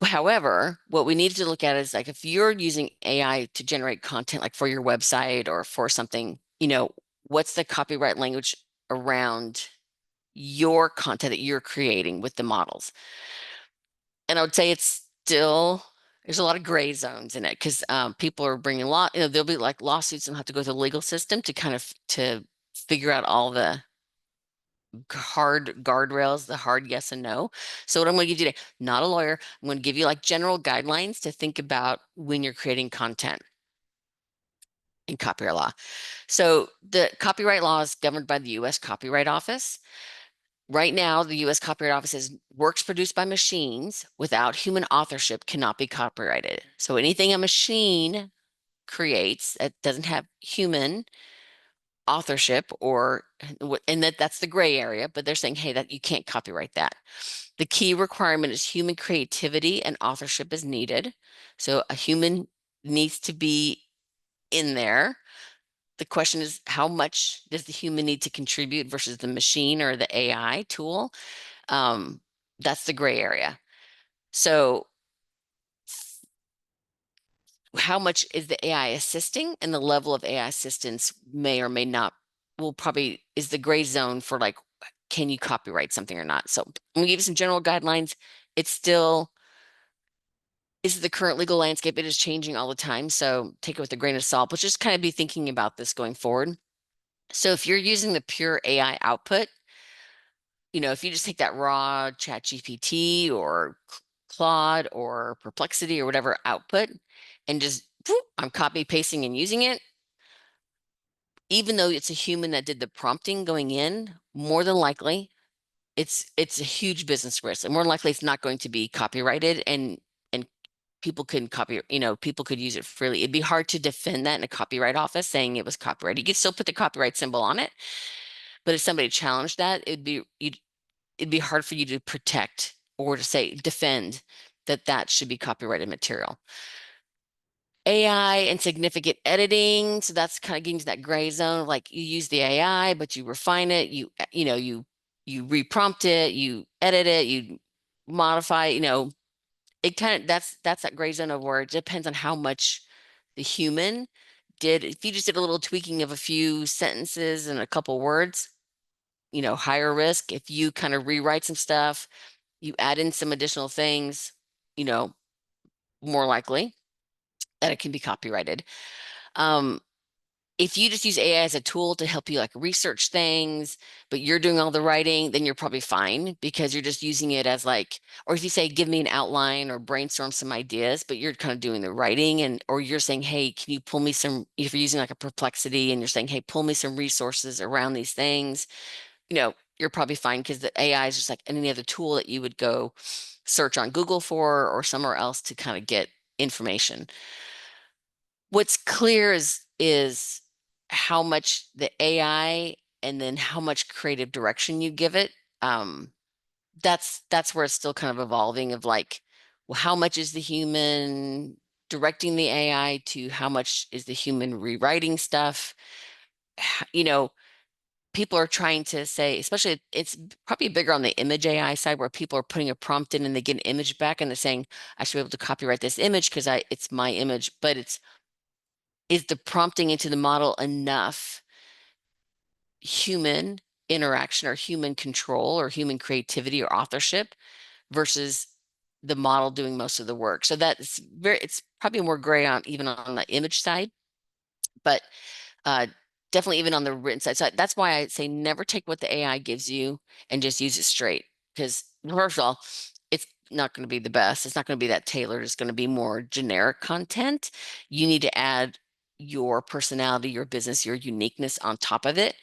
However, what we need to look at is, like, if you're using AI to generate content, like for your website or for something, what's the copyright language around your content that you're creating with the models? And I would say there's a lot of gray zones in it, because people are bringing there'll be like lawsuits and have to go through the legal system to kind of to figure out all the hard guardrails, the hard yes and no. So what I'm going to give you today, not a lawyer, I'm going to give you like general guidelines to think about when you're creating content in copyright law. So the copyright law is governed by the U.S. Copyright Office. Right now, the U.S. Copyright Office says works produced by machines without human authorship cannot be copyrighted. So anything a machine creates that doesn't have human authorship, and that's the gray area, but they're saying, hey, that you can't copyright that. The key requirement is human creativity and authorship is needed. So a human needs to be in there. The question is, how much does the human need to contribute versus the machine or the AI tool? That's the gray area. So how much is the AI assisting, and the level of AI assistance may or may not is the gray zone for, like, can you copyright something or not? So I'm gonna give you some general guidelines. It's still is the current legal landscape. It is changing all the time. So take it with a grain of salt, but just kind of be thinking about this going forward. So if you're using the pure AI output, if you just take that raw chat GPT or Claude or Perplexity or whatever output and just, I'm copy pasting and using it, even though it's a human that did the prompting going in, more than likely it's a huge business risk. And more than likely it's not going to be copyrighted and people can copy, people could use it freely. It'd be hard to defend that in a copyright office saying it was copyrighted. You could still put the copyright symbol on it, but if somebody challenged that, it'd be hard for you to protect or to say defend that that should be copyrighted material. AI and significant editing. So that's kind of getting to that gray zone. Like you use the AI, but you refine it. You reprompt it, you edit it, you modify, it kind of that's that gray zone of where it depends on how much the human did. If you just did a little tweaking of a few sentences and a couple words, higher risk. If you kind of rewrite some stuff, you add in some additional things, you know, more likely that it can be copyrighted. Um, if you just use AI as a tool to help you like research things, but you're doing all the writing, then you're probably fine because you're just using it as like, or if you say, give me an outline or brainstorm some ideas, but you're kind of doing the writing or you're saying, hey, can you pull me some, if you're using like a perplexity and you're saying, hey, pull me some resources around these things, you're probably fine because the AI is just like any other tool that you would go search on Google for or somewhere else to kind of get information. What's clear is how much the AI and then how much creative direction you give it. Um, that's where it's still kind of evolving of like, well, how much is the human directing the AI to how much is the human rewriting stuff? You know, people are trying to say, especially it's probably bigger on the image AI side where people are putting a prompt in and they get an image back and they're saying, I should be able to copyright this image because it's my image, but is the prompting into the model enough human interaction or human control or human creativity or authorship versus the model doing most of the work. So it's probably more gray on even on the image side, but uh, definitely even on the written side. So that's why I say never take what the AI gives you and just use it straight. Because first of all, it's not going to be the best. It's not going to be that tailored. It's going to be more generic content. You need to add your personality, your business, your uniqueness on top of it.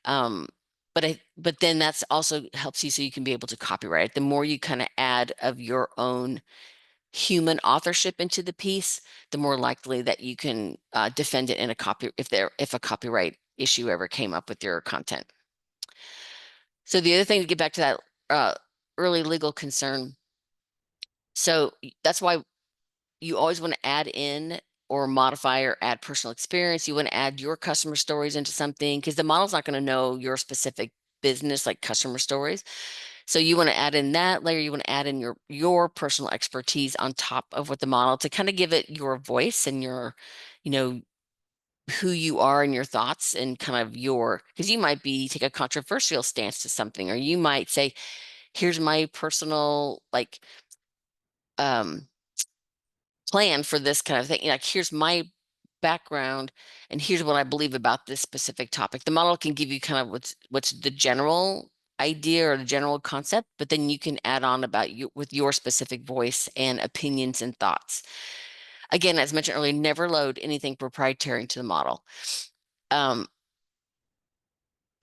Um, but then that's also helps you so you can be able to copyright it. The more you kind of add of your own human authorship into the piece, the more likely that you can defend it in a if a copyright issue ever came up with your content. So the other thing to get back to that early legal concern. So that's why you always want to add in or modify or add personal experience. You want to add your customer stories into something because the model's not going to know your specific business like customer stories. So you want to add in that layer, you want to add in your personal expertise on top of what the model to kind of give it your voice and your, you know, who you are and your thoughts and kind of because you might take a controversial stance to something, or you might say, here's my personal um plan for this kind of thing. Like, here's my background and here's what I believe about this specific topic. The model can give you kind of what's the general idea or the general concept, but then you can add on about you with your specific voice and opinions and thoughts. Again, as mentioned earlier, never load anything proprietary into the model. Um,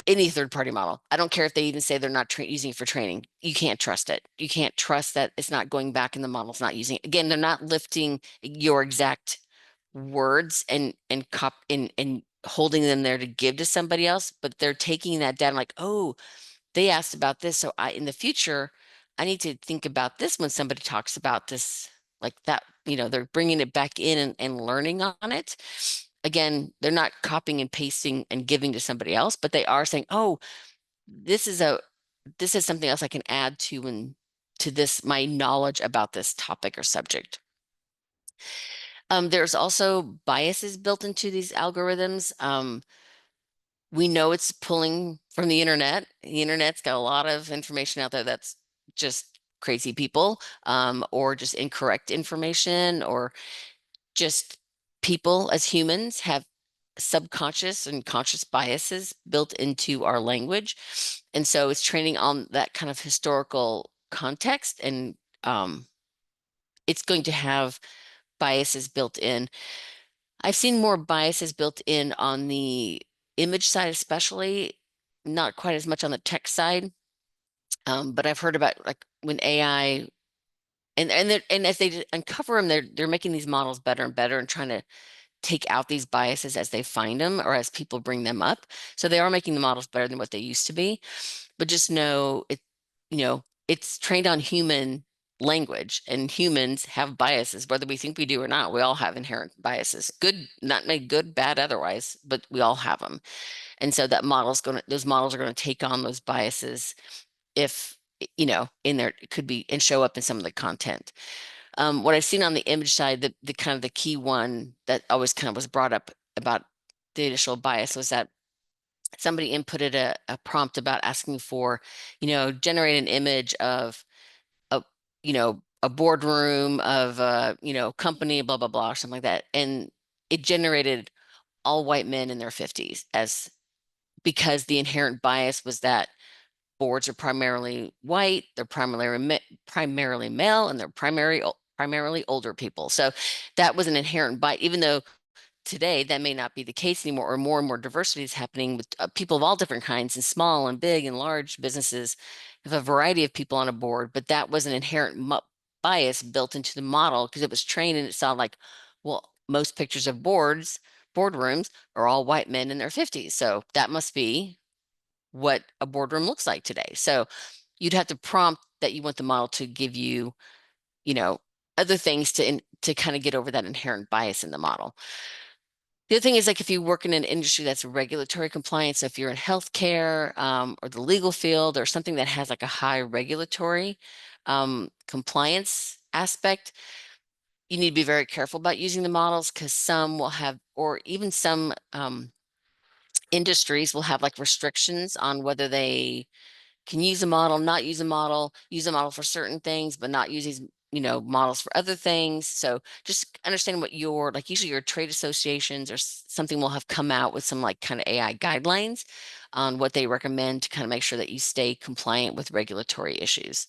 any third party model. I don't care if they even say they're not using it for training. You can't trust it. You can't trust that it's not going back and the model's not using it. Again, they're not lifting your exact words and holding them there to give to somebody else, but they're taking that data like, oh, they asked about this. So in the future, I need to think about this when somebody talks about this like that, they're bringing it back in and learning on it. Again, they're not copying and pasting and giving to somebody else, but they are saying, oh, this is something else I can add to this, my knowledge about this topic or subject. There's also biases built into these algorithms. We know it's pulling from the internet. The internet's got a lot of information out there that's just crazy people, or just incorrect information, or just people as humans have subconscious and conscious biases built into our language. And so it's training on that kind of historical context, and it's going to have biases built in. I've seen more biases built in on the image side, especially, not quite as much on the text side. But I've heard about like when AI and as they uncover them, they're making these models better and better and trying to take out these biases as they find them or as people bring them up. So they are making the models better than what they used to be. But just know it, it's trained on human language, and humans have biases, whether we think we do or not. We all have inherent biases, good, not made good, bad, otherwise, but we all have them. And so those models are going to take on those biases if, in there, it could be and show up in some of the content. What I've seen on the image side, the kind of the key one that always kind of was brought up about the initial bias was that somebody inputted a prompt about asking for, generate an image of a, a boardroom of a, company, blah, blah, blah, or something like that. And it generated all white men in their 50s as because the inherent bias was that boards are primarily white, they're primarily male, and they're primarily older people. So that was an inherent bias, even though today that may not be the case anymore, or more and more diversity is happening with people of all different kinds, and small and big and large businesses have a variety of people on a board. But that was an inherent bias built into the model because it was trained and it saw like, well, most pictures of boardrooms are all white men in their 50s. So that must be what a boardroom looks like today. So you'd have to prompt that you want the model to give you, you know, other things to kind of get over that inherent bias in the model. The other thing is like if you work in an industry that's regulatory compliance, so if you're in healthcare or the legal field or something that has like a high regulatory compliance aspect, you need to be very careful about using the models because some will have, or even some industries will have like restrictions on whether they can use a model, not use a model, use a model for certain things, but not use these, models for other things. So just understand what your, like usually your trade associations or something will have come out with some like kind of AI guidelines on what they recommend to kind of make sure that you stay compliant with regulatory issues.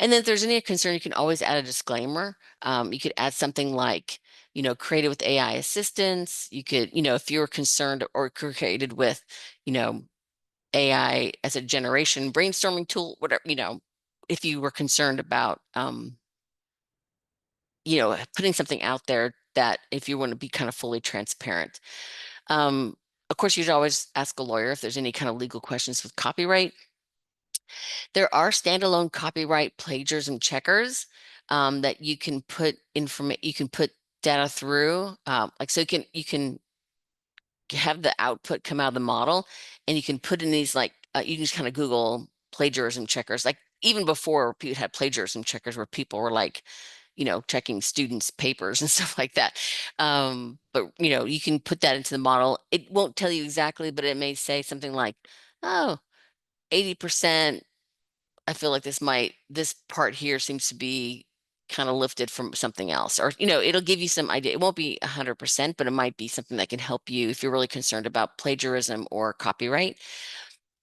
And then if there's any concern, you can always add a disclaimer. You could add something like, created with AI assistance. You could, if you're concerned or created with, you know, AI as a generation brainstorming tool, whatever, if you were concerned about, putting something out there that if you want to be kind of fully transparent. Um, of course, you should always ask a lawyer if there's any kind of legal questions with copyright. There are standalone copyright plagiarism checkers that you can put data through. Like so you can have the output come out of the model and you can put in these like you can just kind of Google plagiarism checkers. Like even before people had plagiarism checkers where people were like, checking students' papers and stuff like that. But you can put that into the model. It won't tell you exactly, but it may say something like, oh, 80%. I feel like this part here seems to be kind of lifted from something else, or, it'll give you some idea. It won't be 100%, but it might be something that can help you if you're really concerned about plagiarism or copyright.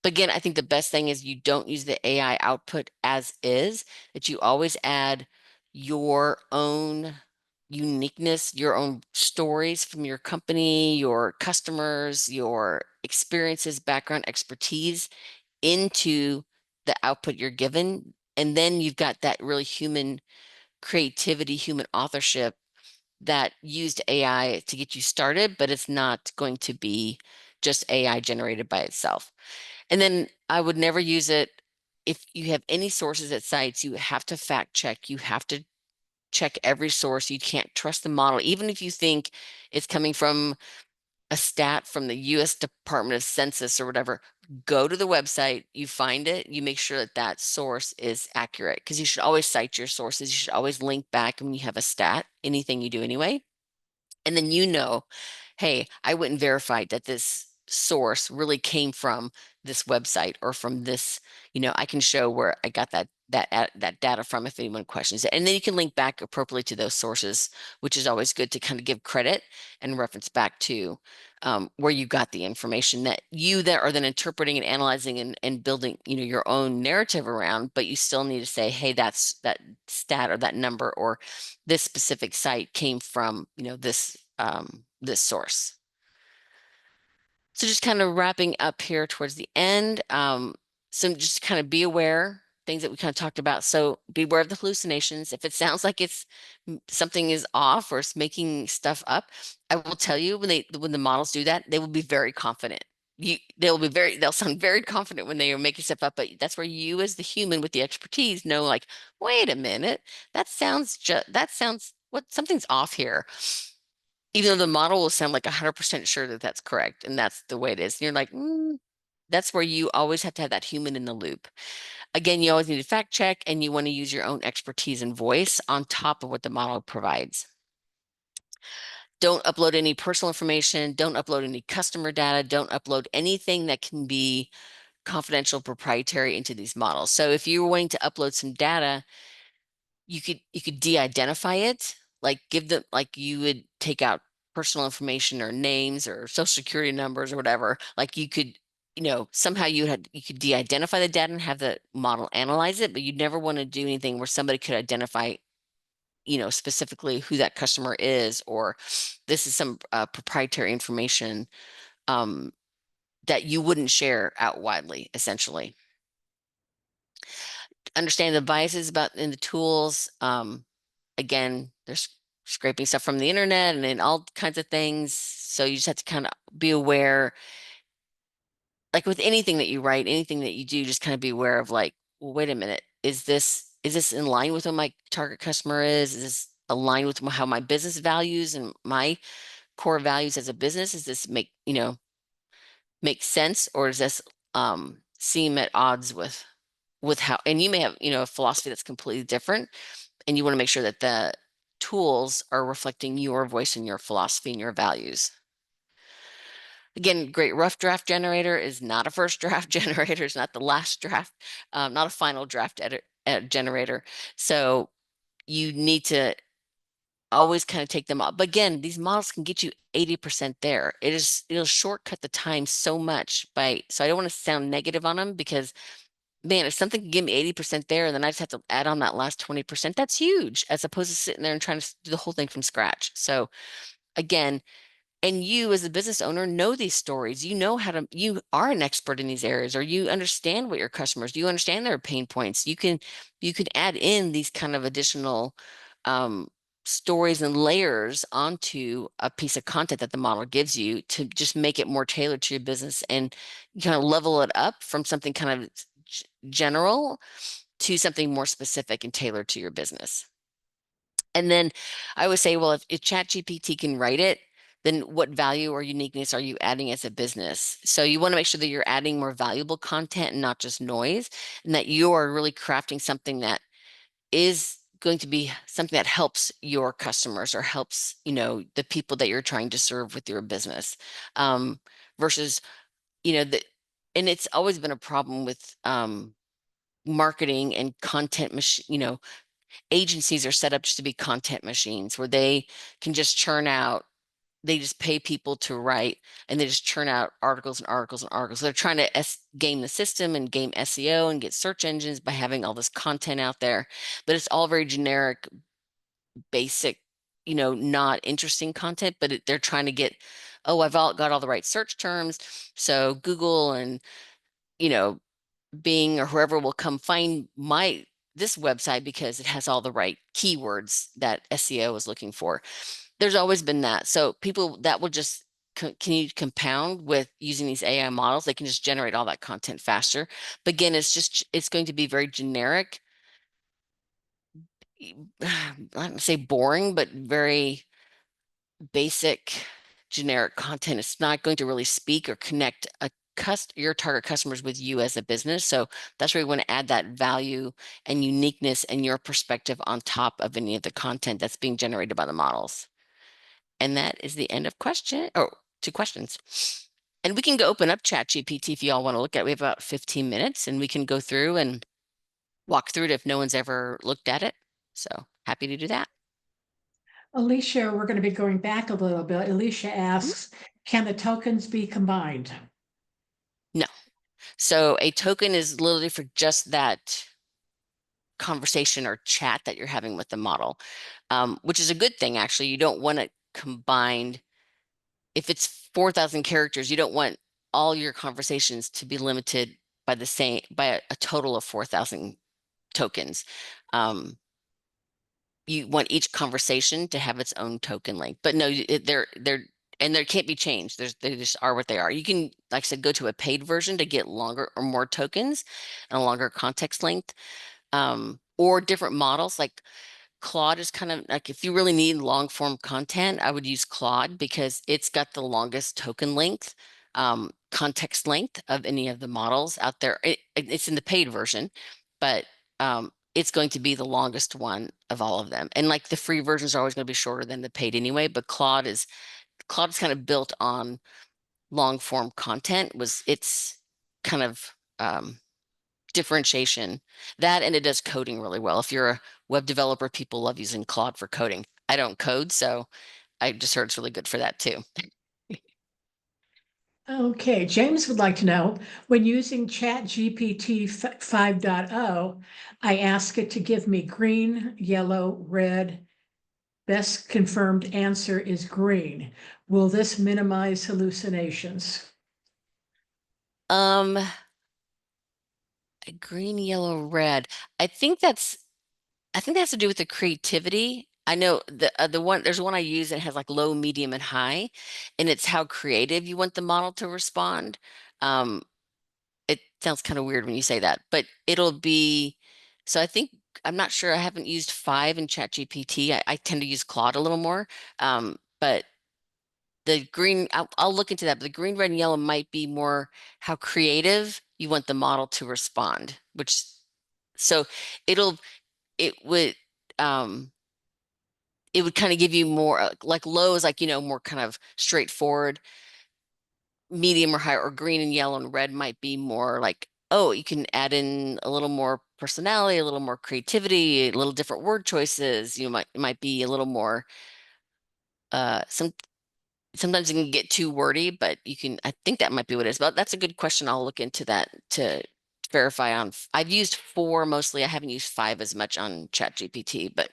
But again, I think the best thing is you don't use the AI output as is, that you always add your own uniqueness, your own stories from your company, your customers, your experiences, background, expertise into the output you're given. And then you've got that really human creativity, human authorship that used AI to get you started, but it's not going to be just AI generated by itself. And then I would never use it. If you have any sources at sites, you have to fact check. You have to check every source. You can't trust the model, even if you think it's coming from a stat from the US Department of Census or whatever. Go to the website, you find it, you make sure that that source is accurate because you should always cite your sources. You should always link back when you have a stat, anything you do anyway. And then hey, I went and verified that this source really came from this website or from this, I can show where I got that data from if anyone questions it. And then you can link back appropriately to those sources, which is always good to kind of give credit and reference back to where you got the information that are then interpreting and analyzing and building, your own narrative around, but you still need to say, hey, that stat or that number or this specific site came from, this source. So just kind of wrapping up here towards the end. So just kind of be aware, things that we kind of talked about. So be aware of the hallucinations. If it sounds like it's something is off or it's making stuff up, I will tell you when the models do that, they will be very confident. They'll sound very confident when they are making stuff up, but that's where you as the human with the expertise know like, wait a minute, that sounds what something's off here, even though the model will sound like 100% sure that that's correct and that's the way it is. And you're like, that's where you always have to have that human in the loop. Again, you always need to fact check and you want to use your own expertise and voice on top of what the model provides. Don't upload any personal information. Don't upload any customer data. Don't upload anything that can be confidential, proprietary into these models. So if you're wanting to upload some data, you could de-identify it, like give them like you would take out personal information or names or social security numbers or whatever. Like somehow you could de-identify the data and have the model analyze it, but you'd never want to do anything where somebody could identify, specifically who that customer is, or this is some proprietary information um, that you wouldn't share out widely, essentially. Understand the biases about in the tools. Again, there's scraping stuff from the internet and then all kinds of things. So you just have to kind of be aware, like with anything that you write, anything that you do, just kind of be aware of like, well, wait a minute, is this in line with what my target customer is? Is this aligned with how my business values and my core values as a business? Does this make sense, or does this seem at odds with how, and you may have, a philosophy that's completely different, and you want to make sure that the tools are reflecting your voice and your philosophy and your values. Again, great rough draft generator is not a first draft generator. It's not the last draft, not a final draft generator. So you need to always kind of take them up. But again, these models can get you 80% there. It'll shortcut the time so much so I don't want to sound negative on them because man, if something can give me 80% there and then I just have to add on that last 20%, that's huge as opposed to sitting there and trying to do the whole thing from scratch. So again, and you as a business owner know these stories. You are an expert in these areas, or you understand what your customers, you understand their pain points. You can add in these kind of additional um, stories and layers onto a piece of content that the model gives you to just make it more tailored to your business and kind of level it up from something kind of general to something more specific and tailored to your business. And then I would say, well, if ChatGPT can write it, then what value or uniqueness are you adding as a business? So you want to make sure that you're adding more valuable content and not just noise, and that you are really crafting something that is going to be something that helps your customers or helps, the people that you're trying to serve with your business. Versus, and it's always been a problem with marketing and content machine, agencies are set up just to be content machines where they can just churn out, they just pay people to write and they just churn out articles and articles and articles. They're trying to game the system and game SEO and get search engines by having all this content out there. But it's all very generic, basic, not interesting content, but they're trying to get, oh, got all the right search terms. So Google and, you know, Bing or whoever will come find this website because it has all the right keywords that SEO is looking for. There's always been that. So people that will just can you compound with using these AI models, they can just generate all that content faster. But again, it's going to be very generic. I don't say boring, but very basic generic content. It's not going to really speak or connect your target customers with you as a business. So that's where you want to add that value and uniqueness and your perspective on top of any of the content that's being generated by the models. And that is the end of two questions. And we can go open up ChatGPT if you all want to look at it. We have about 15 minutes and we can go through and walk through it if no one's ever looked at it. So happy to do that. Alicia, we're going to be going back a little bit. Alicia Mhm. asks, can the tokens be combined? No. So a token is literally for just that conversation or chat that you're having with the model, which is a good thing, actually. You don't want it combined if it's 4,000 characters, you don't want all your conversations to be limited by a total of 4,000 tokens. Um, you want each conversation to have its own token length. But no, they're and they can't be changed. They just are what they are. You can, like I said, go to a paid version to get longer or more tokens and a longer context length, or different models. Like Claude is kind of like, if you really need long form content, I would use Claude because it's got the longest token length, context length of any of the models out there. It's in the paid version, but it's going to be the longest one of all of them. And like the free versions are always going to be shorter than the paid anyway, but Claude is kind of built on long form content, was its kind of differentiation. That, and it does coding really well. If you're a web developer, people love using Claude for coding. I don't code, so I just heard it's really good for that too. Okay, James would like to know, when using ChatGPT 5.0, I ask it to give me green, yellow, red. Best confirmed answer is green. Will this minimize hallucinations? Um, Green, yellow, red. I think that's I think that has to do with the creativity. I know the one there's one I use that has like low, medium, and high, and it's how creative you want the model to respond. Um, it sounds kind of weird when you say that, but it'll be so I think I'm not sure. I haven't used five in ChatGPT. I tend to use Claude a little more. But the green, I'll look into that, but the green, red, and yellow might be more how creative you want the model to respond, which so it'll it would um it would kind of give you more like low is like, more kind of straightforward. Medium or high, or green and yellow and red might be more like, oh, you can add in a little more personality, a little more creativity, a little different word choices. It might be a little more sometimes it can get too wordy, but I think that might be what it is. But that's a good question. I'll look into that to verify on. I've used four mostly. I haven't used five as much on ChatGPT, but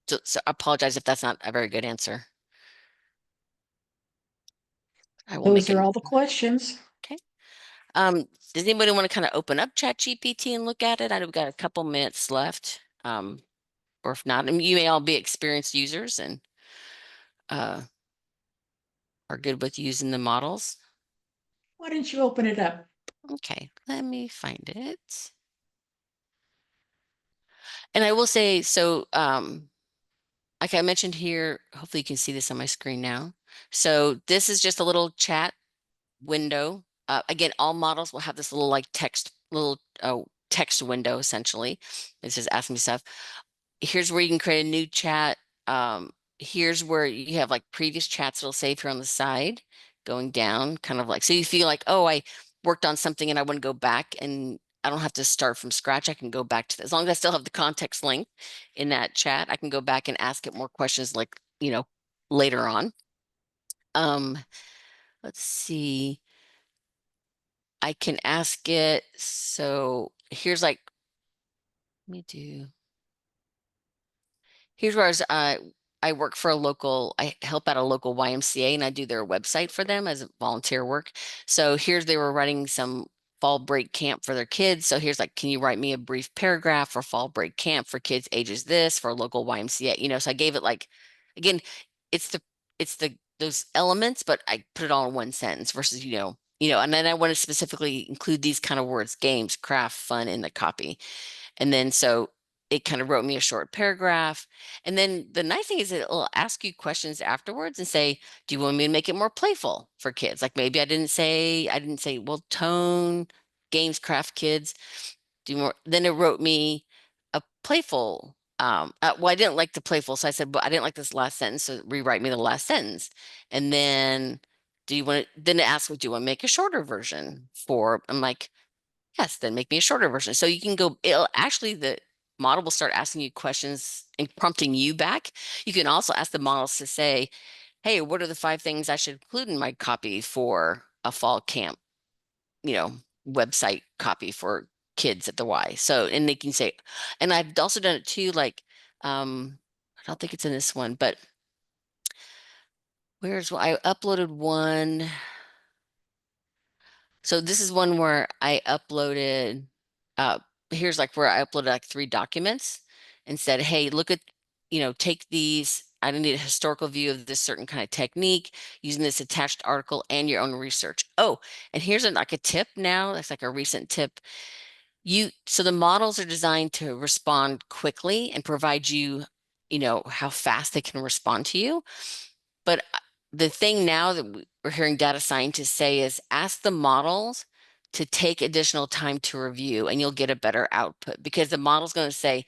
so I apologize if that's not a very good answer. I will make Those are it. all the questions. Okay. Um, does anybody want to kind of open up ChatGPT and look at it? I know we've got a couple minutes left. Or if not, I mean, you may all be experienced users and uh, are good with using the models. Why don't you open it up? Okay, let me find it. And I will say, so like I mentioned here, hopefully you can see this on my screen now. So this is just a little chat window. Again, all models will have this little like little text window essentially. It says ask me stuff. Here's where you can create a new chat. Here's where you have like previous chats it'll save here on the side, going down, kind of like, so you feel like, oh, I worked on something and I want to go back and I don't have to start from scratch. I can go back to as long as I still have the context link in that chat, I can go back and ask it more questions like, later on. Um, let's see. I can ask it. So here's like, let me do. Here's where I work for I help out a local YMCA and I do their website for them as volunteer work. So here's, they were running some fall break camp for their kids. So here's like, can you write me a brief paragraph for fall break camp for kids ages this for a local YMCA? So I gave it like, again, it's those elements, but I put it all in one sentence versus, and then I want to specifically include these kind of words, games, craft, fun in the copy. And then so it kind of wrote me a short paragraph. And then the nice thing is it'll ask you questions afterwards and say, do you want me to make it more playful for kids? Like maybe I didn't say, well, tone, games, craft kids, do more. Then it wrote me a playful, well, I didn't like the playful. So I said, but I didn't like this last sentence. So rewrite me the last sentence. And then then it asked me, do you want to make a shorter version I'm like, yes, then make me a shorter version. So you can the model will start asking you questions and prompting you back. You can also ask the models to say, hey, what are the 5 things I should include in my copy for a fall camp, you know, website copy for kids at the Y. So, and they can say, and I've also done it too, like, I don't think it's in this one, but Where's I uploaded one. So this is one where I uploaded, uh, here's like where I uploaded like 3 documents and said, hey, look at, take these. I need a historical view of this certain kind of technique using this attached article and your own research. Oh, and here's like a tip now. That's like a recent tip. So the models are designed to respond quickly and provide you, how fast they can respond to you. But the thing now that we're hearing data scientists say is ask the models to take additional time to review and you'll get a better output because the model's going to say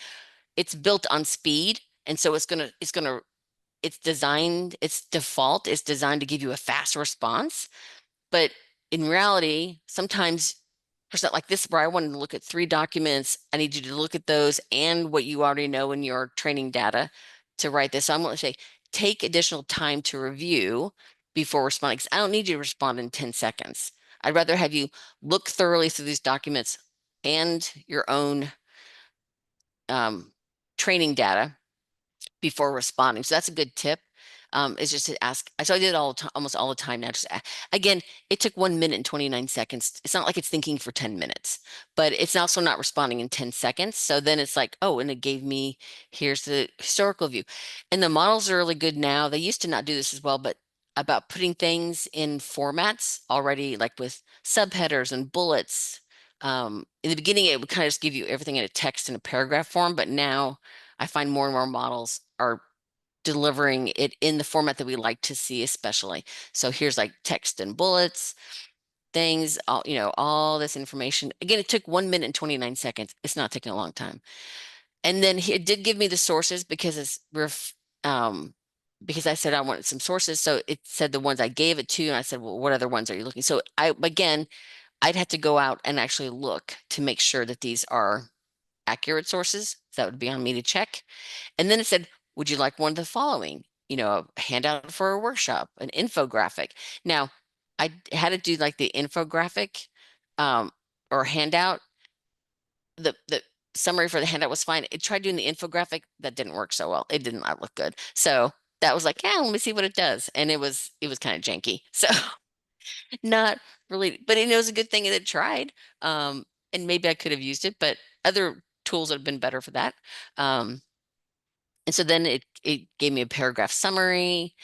it's built on speed. And so it's designed, its default is designed to give you a fast response. But in reality, sometimes for something like this, where I wanted to look at 3 documents, I need you to look at those and what you already know in your training data to write this. So I'm going to say, take additional time to review before responding. 'Cause I don't need you to respond in 10 seconds. I'd rather have you look thoroughly through these documents and your own um, training data before responding. So that's a good tip. Is just to ask. So I did it almost all the time now. Again, it took 1 minute and 29 seconds. It's not like it's thinking for 10 minutes, but it's also not responding in 10 seconds. So then it's like, oh, and it gave me, here's the historical view. And the models are really good now. They used to not do this as well, but about putting things in formats already, like with subheaders and bullets. In the beginning, it would kind of just give you everything in a text and a paragraph form, but now I find more and more models are delivering it in the format that we like to see, especially. So here's like text and bullets, things, all this information. Again, it took 1 minute and 29 seconds. It's not taking a long time. And then it did give me the sources because um, because I said I wanted some sources. So it said the ones I gave it to, and I said, well, what other ones are you looking? So again, I'd have to go out and actually look to make sure that these are accurate sources. That would be on me to check. And then it said, would you like one of the following? A handout for a workshop, an infographic. Now, I had to do like the infographic um, or handout. The summary for the handout was fine. It tried doing the infographic. That didn't work so well. It did not look good. So that was like, yeah, let me see what it does. And it was kind of janky. So not really, but it was a good thing that it tried. And maybe I could have used it, but other tools would have been better for that. And so then it gave me a paragraph summary,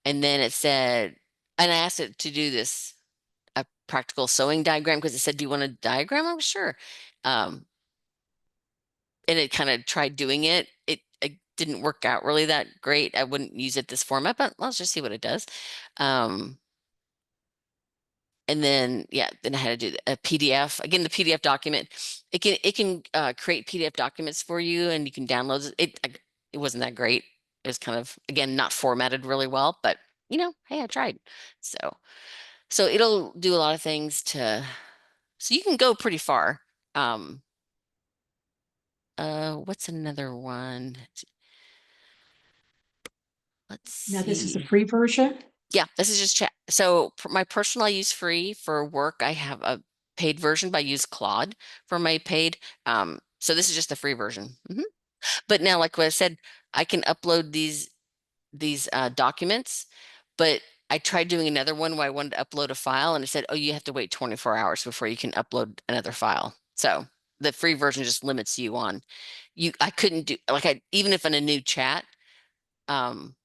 and then it said, and I asked it to do this a practical sewing diagram because it said, "Do you want a diagram?" I was sure. Um, and it kind of tried doing it. It didn't work out really that great. I wouldn't use it this format, but let's just see what it does. Um, and then yeah, then I had to do a PDF. Again, the PDF document, it can create PDF documents for you, and you can download it. It wasn't that great. It was kind of again not formatted really well, but hey, I tried. So so it'll do a lot of things so you can go pretty far. Um, what's another one? Let's Now, this is the see. free version. Yeah, this is just chat. So for my personal, I use free. For work, I have a paid version, but I use Claude for my paid. So this is just the free version. But now, like what I said, I can upload these documents, but I tried doing another one where I wanted to upload a file, and it said, "Oh, you have to wait 24 hours before you can upload another file." So the free version just limits you on you. I couldn't do like I even if in a new chat. Um,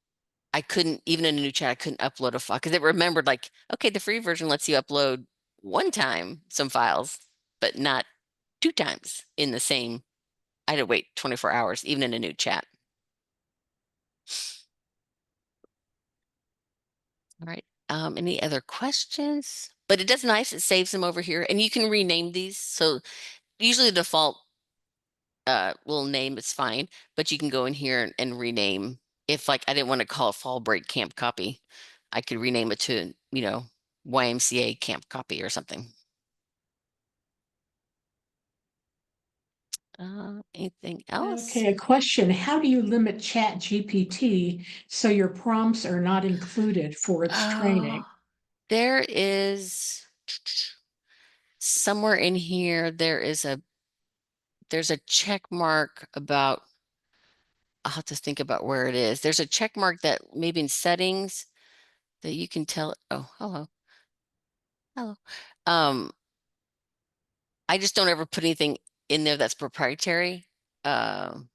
I couldn't, even in a new chat, I couldn't upload a file because it remembered like, okay, the free version lets you upload one time some files, but not 2 times in the same. I had to wait 24 hours, even in a new chat. All right. Any other questions? But it does nice. It saves them over here, and you can rename these. So usually the default little name is fine, but you can go in here and rename. If like I didn't want to call it fall break camp copy, I could rename it to, YMCA camp copy or something. Anything else? Okay, a question. How do you limit Chat GPT so your prompts are not included for its Oh, training? there is somewhere in here, there's a check mark about, I'll have to think about where it is. There's a check mark that maybe in settings, that you can tell. Oh, hello, hello. Um, I just don't ever put anything in there that's proprietary. There's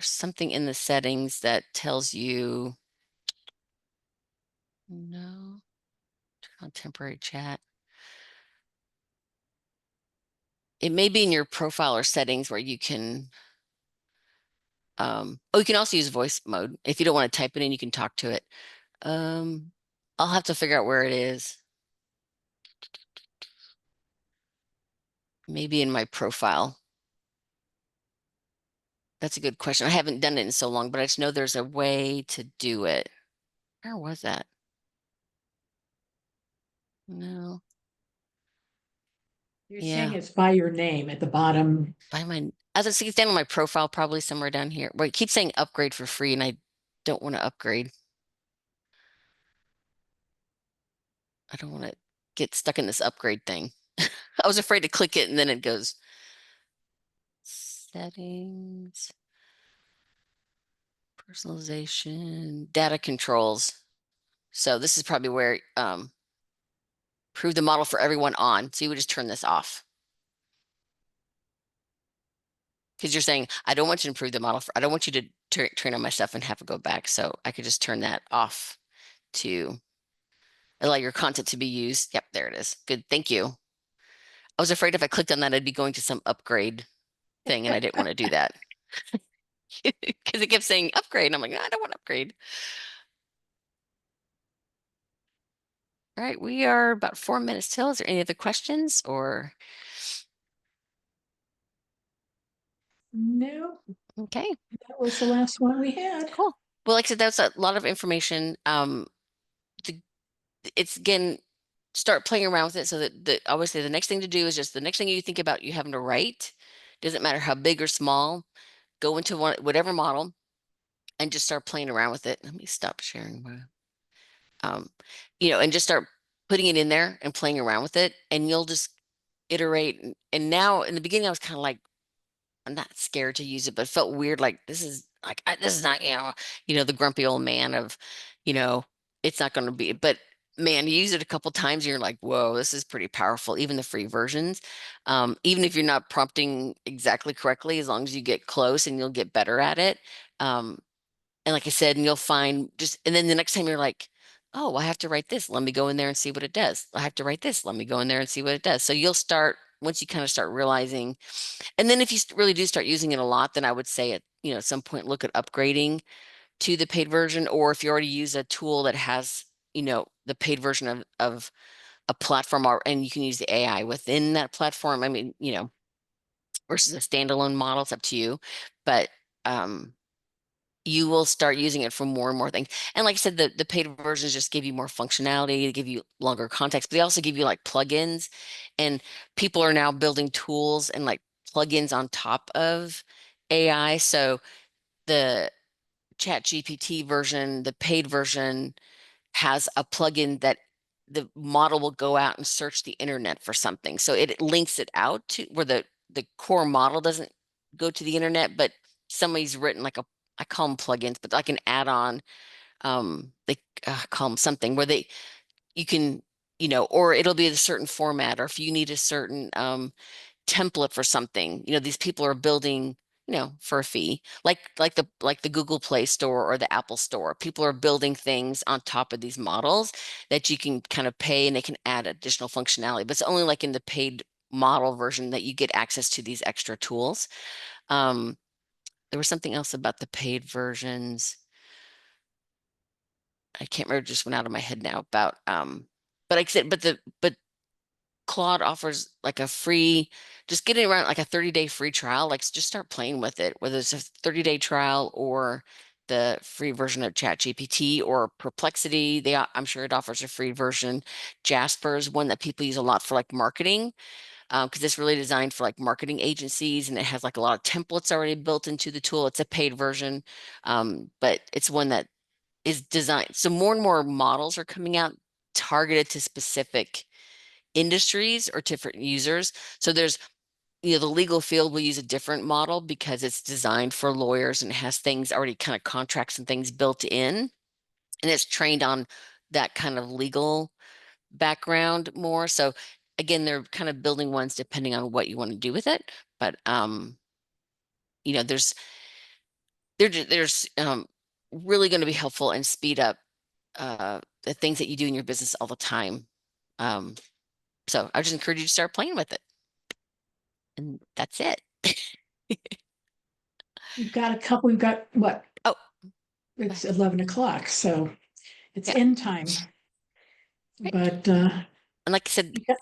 something in the settings that tells you no, turn on temporary chat. It may be in your profile or settings where you can, oh, you can also use voice mode. If you don't want to type it in, you can talk to it. Um, I'll have to figure out where it is. Maybe in my profile. That's a good question. I haven't done it in so long, but I just know there's a way to do it. Where was that? No. You're saying Yeah. it's by your name at the bottom. By my, as I see, it's down on my profile, probably somewhere down here. Wait, it keeps saying upgrade for free, and I don't want to upgrade. I don't want to get stuck in this upgrade thing. I was afraid to click it and then it goes settings, personalization, data controls. So this is probably where prove the model for everyone on. So you would just turn this off. Because you're saying, I don't want you to improve the model for, I don't want you to train on my stuff and have to go back. So I could just turn that off to allow your content to be used. Yep, there it is. Good. Thank you. I was afraid if I clicked on that, I'd be going to some upgrade thing and I didn't want to do that because it kept saying upgrade. And I'm like, "No, I don't want to upgrade." All right. We are about 4 minutes till. Is there any other questions or? No, Okay, that was the last one we had. cool. Well, like I said, that's a lot of information. The, it's again, start playing around with it so that obviously the next thing to do is just the next thing you think about you having to write. Doesn't matter how big or small, go into whatever model and just start playing around with it. Let me stop sharing my, um, and just start putting it in there and playing around with it, and you'll just iterate. And now, in the beginning, I was kind of like, I'm not scared to use it, but it felt weird. Like this is like this is not the grumpy old man of, you know, it's not going to be. But man, you use it a couple times, and you're like, whoa, this is pretty powerful. Even the free versions, even if you're not prompting exactly correctly, as long as you get close and you'll get better at it. Um, and like I said, and you'll find just, and then the next time you're like, oh, I have to write this. Let me go in there and see what it does. I have to write this. Let me go in there and see what it does. So you'll start once you kind of start realizing, and then if you really do start using it a lot, then I would say at some point look at upgrading to the paid version, or if you already use a tool that has, the paid version of a platform, and you can use the AI within that platform. I mean, versus a standalone model, it's up to you. But you will start using it for more and more things. And like I said, the paid versions just give you more functionality, they give you longer context, but they also give you like plugins. And people are now building tools and like plugins on top of AI. So the Chat GPT version, the paid version, has a plugin that the model will go out and search the internet for something. So it links it out to where the core model doesn't go to the internet, but somebody's written like I call them plugins, but like an add-on. They call them something where you can, or it'll be a certain format, or if you need a certain template for something. These people are building, for a fee, like the Google Play Store or the Apple Store. People are building things on top of these models that you can kind of pay and they can add additional functionality. But it's only like in the paid model version that you get access to these extra tools. Um, there was something else about the paid versions. I can't remember, it just went out of my head now about but like I said, but Claude offers like a free, just getting around like a 30-day free trial. Like just start playing with it, whether it's a 30-day trial or the free version of ChatGPT or Perplexity. I'm sure it offers a free version. Jasper is one that people use a lot for like marketing, because it's really designed for like marketing agencies and it has like a lot of templates already built into the tool. It's a paid version, but it's one that is designed. So more and more models are coming out targeted to specific industries or different users. So there's, the legal field will use a different model because it's designed for lawyers and has things already kind of contracts and things built in. And it's trained on that kind of legal background more. So again, they're kind of building ones depending on what you want to do with it. But you know, there's really going to be helpful and speed up the things that you do in your business all the time. Um, so I just encourage you to start playing with it. And that's it. We've got what? Oh, It's 11 o'clock, so it's yeah. end time. Right. But And like I said, yeah,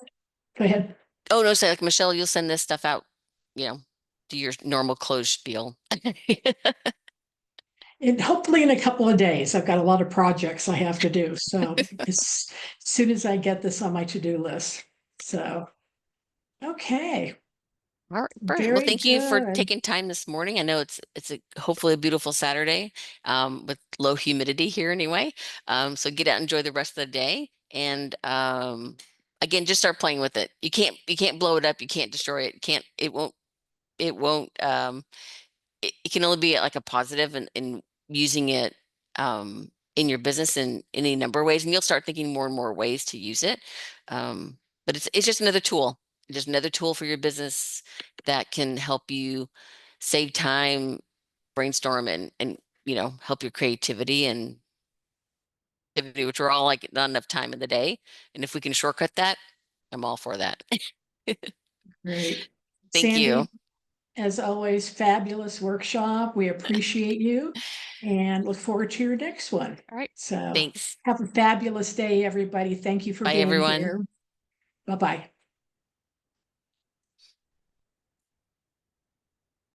go ahead. oh no, say like Michelle, you'll send this stuff out, you know, do your normal close spiel. And hopefully in a couple of days, I've got a lot of projects I have to do. So as soon as I get this on my to-do list. So, okay, All right, brilliant. Well, very thank you for good. taking time this morning. I know it's a hopefully a beautiful Saturday, with low humidity here anyway. So get out and enjoy the rest of the day. And again, just start playing with it. You can't blow it up. You can't destroy it. It can only be like a positive in using it in your business in any number of ways, and you'll start thinking more and more ways to use it. But it's just another tool for your business that can help you save time, brainstorm, and help your creativity and activity, which are all like not enough time in the day. And if we can shortcut that, I'm all for that. Great. Thank you. Sandy, as always, fabulous workshop. We appreciate you and look forward to your next one. All right. So Thanks. have a fabulous day, everybody. Thank you for Bye, being everyone. here. Bye-bye.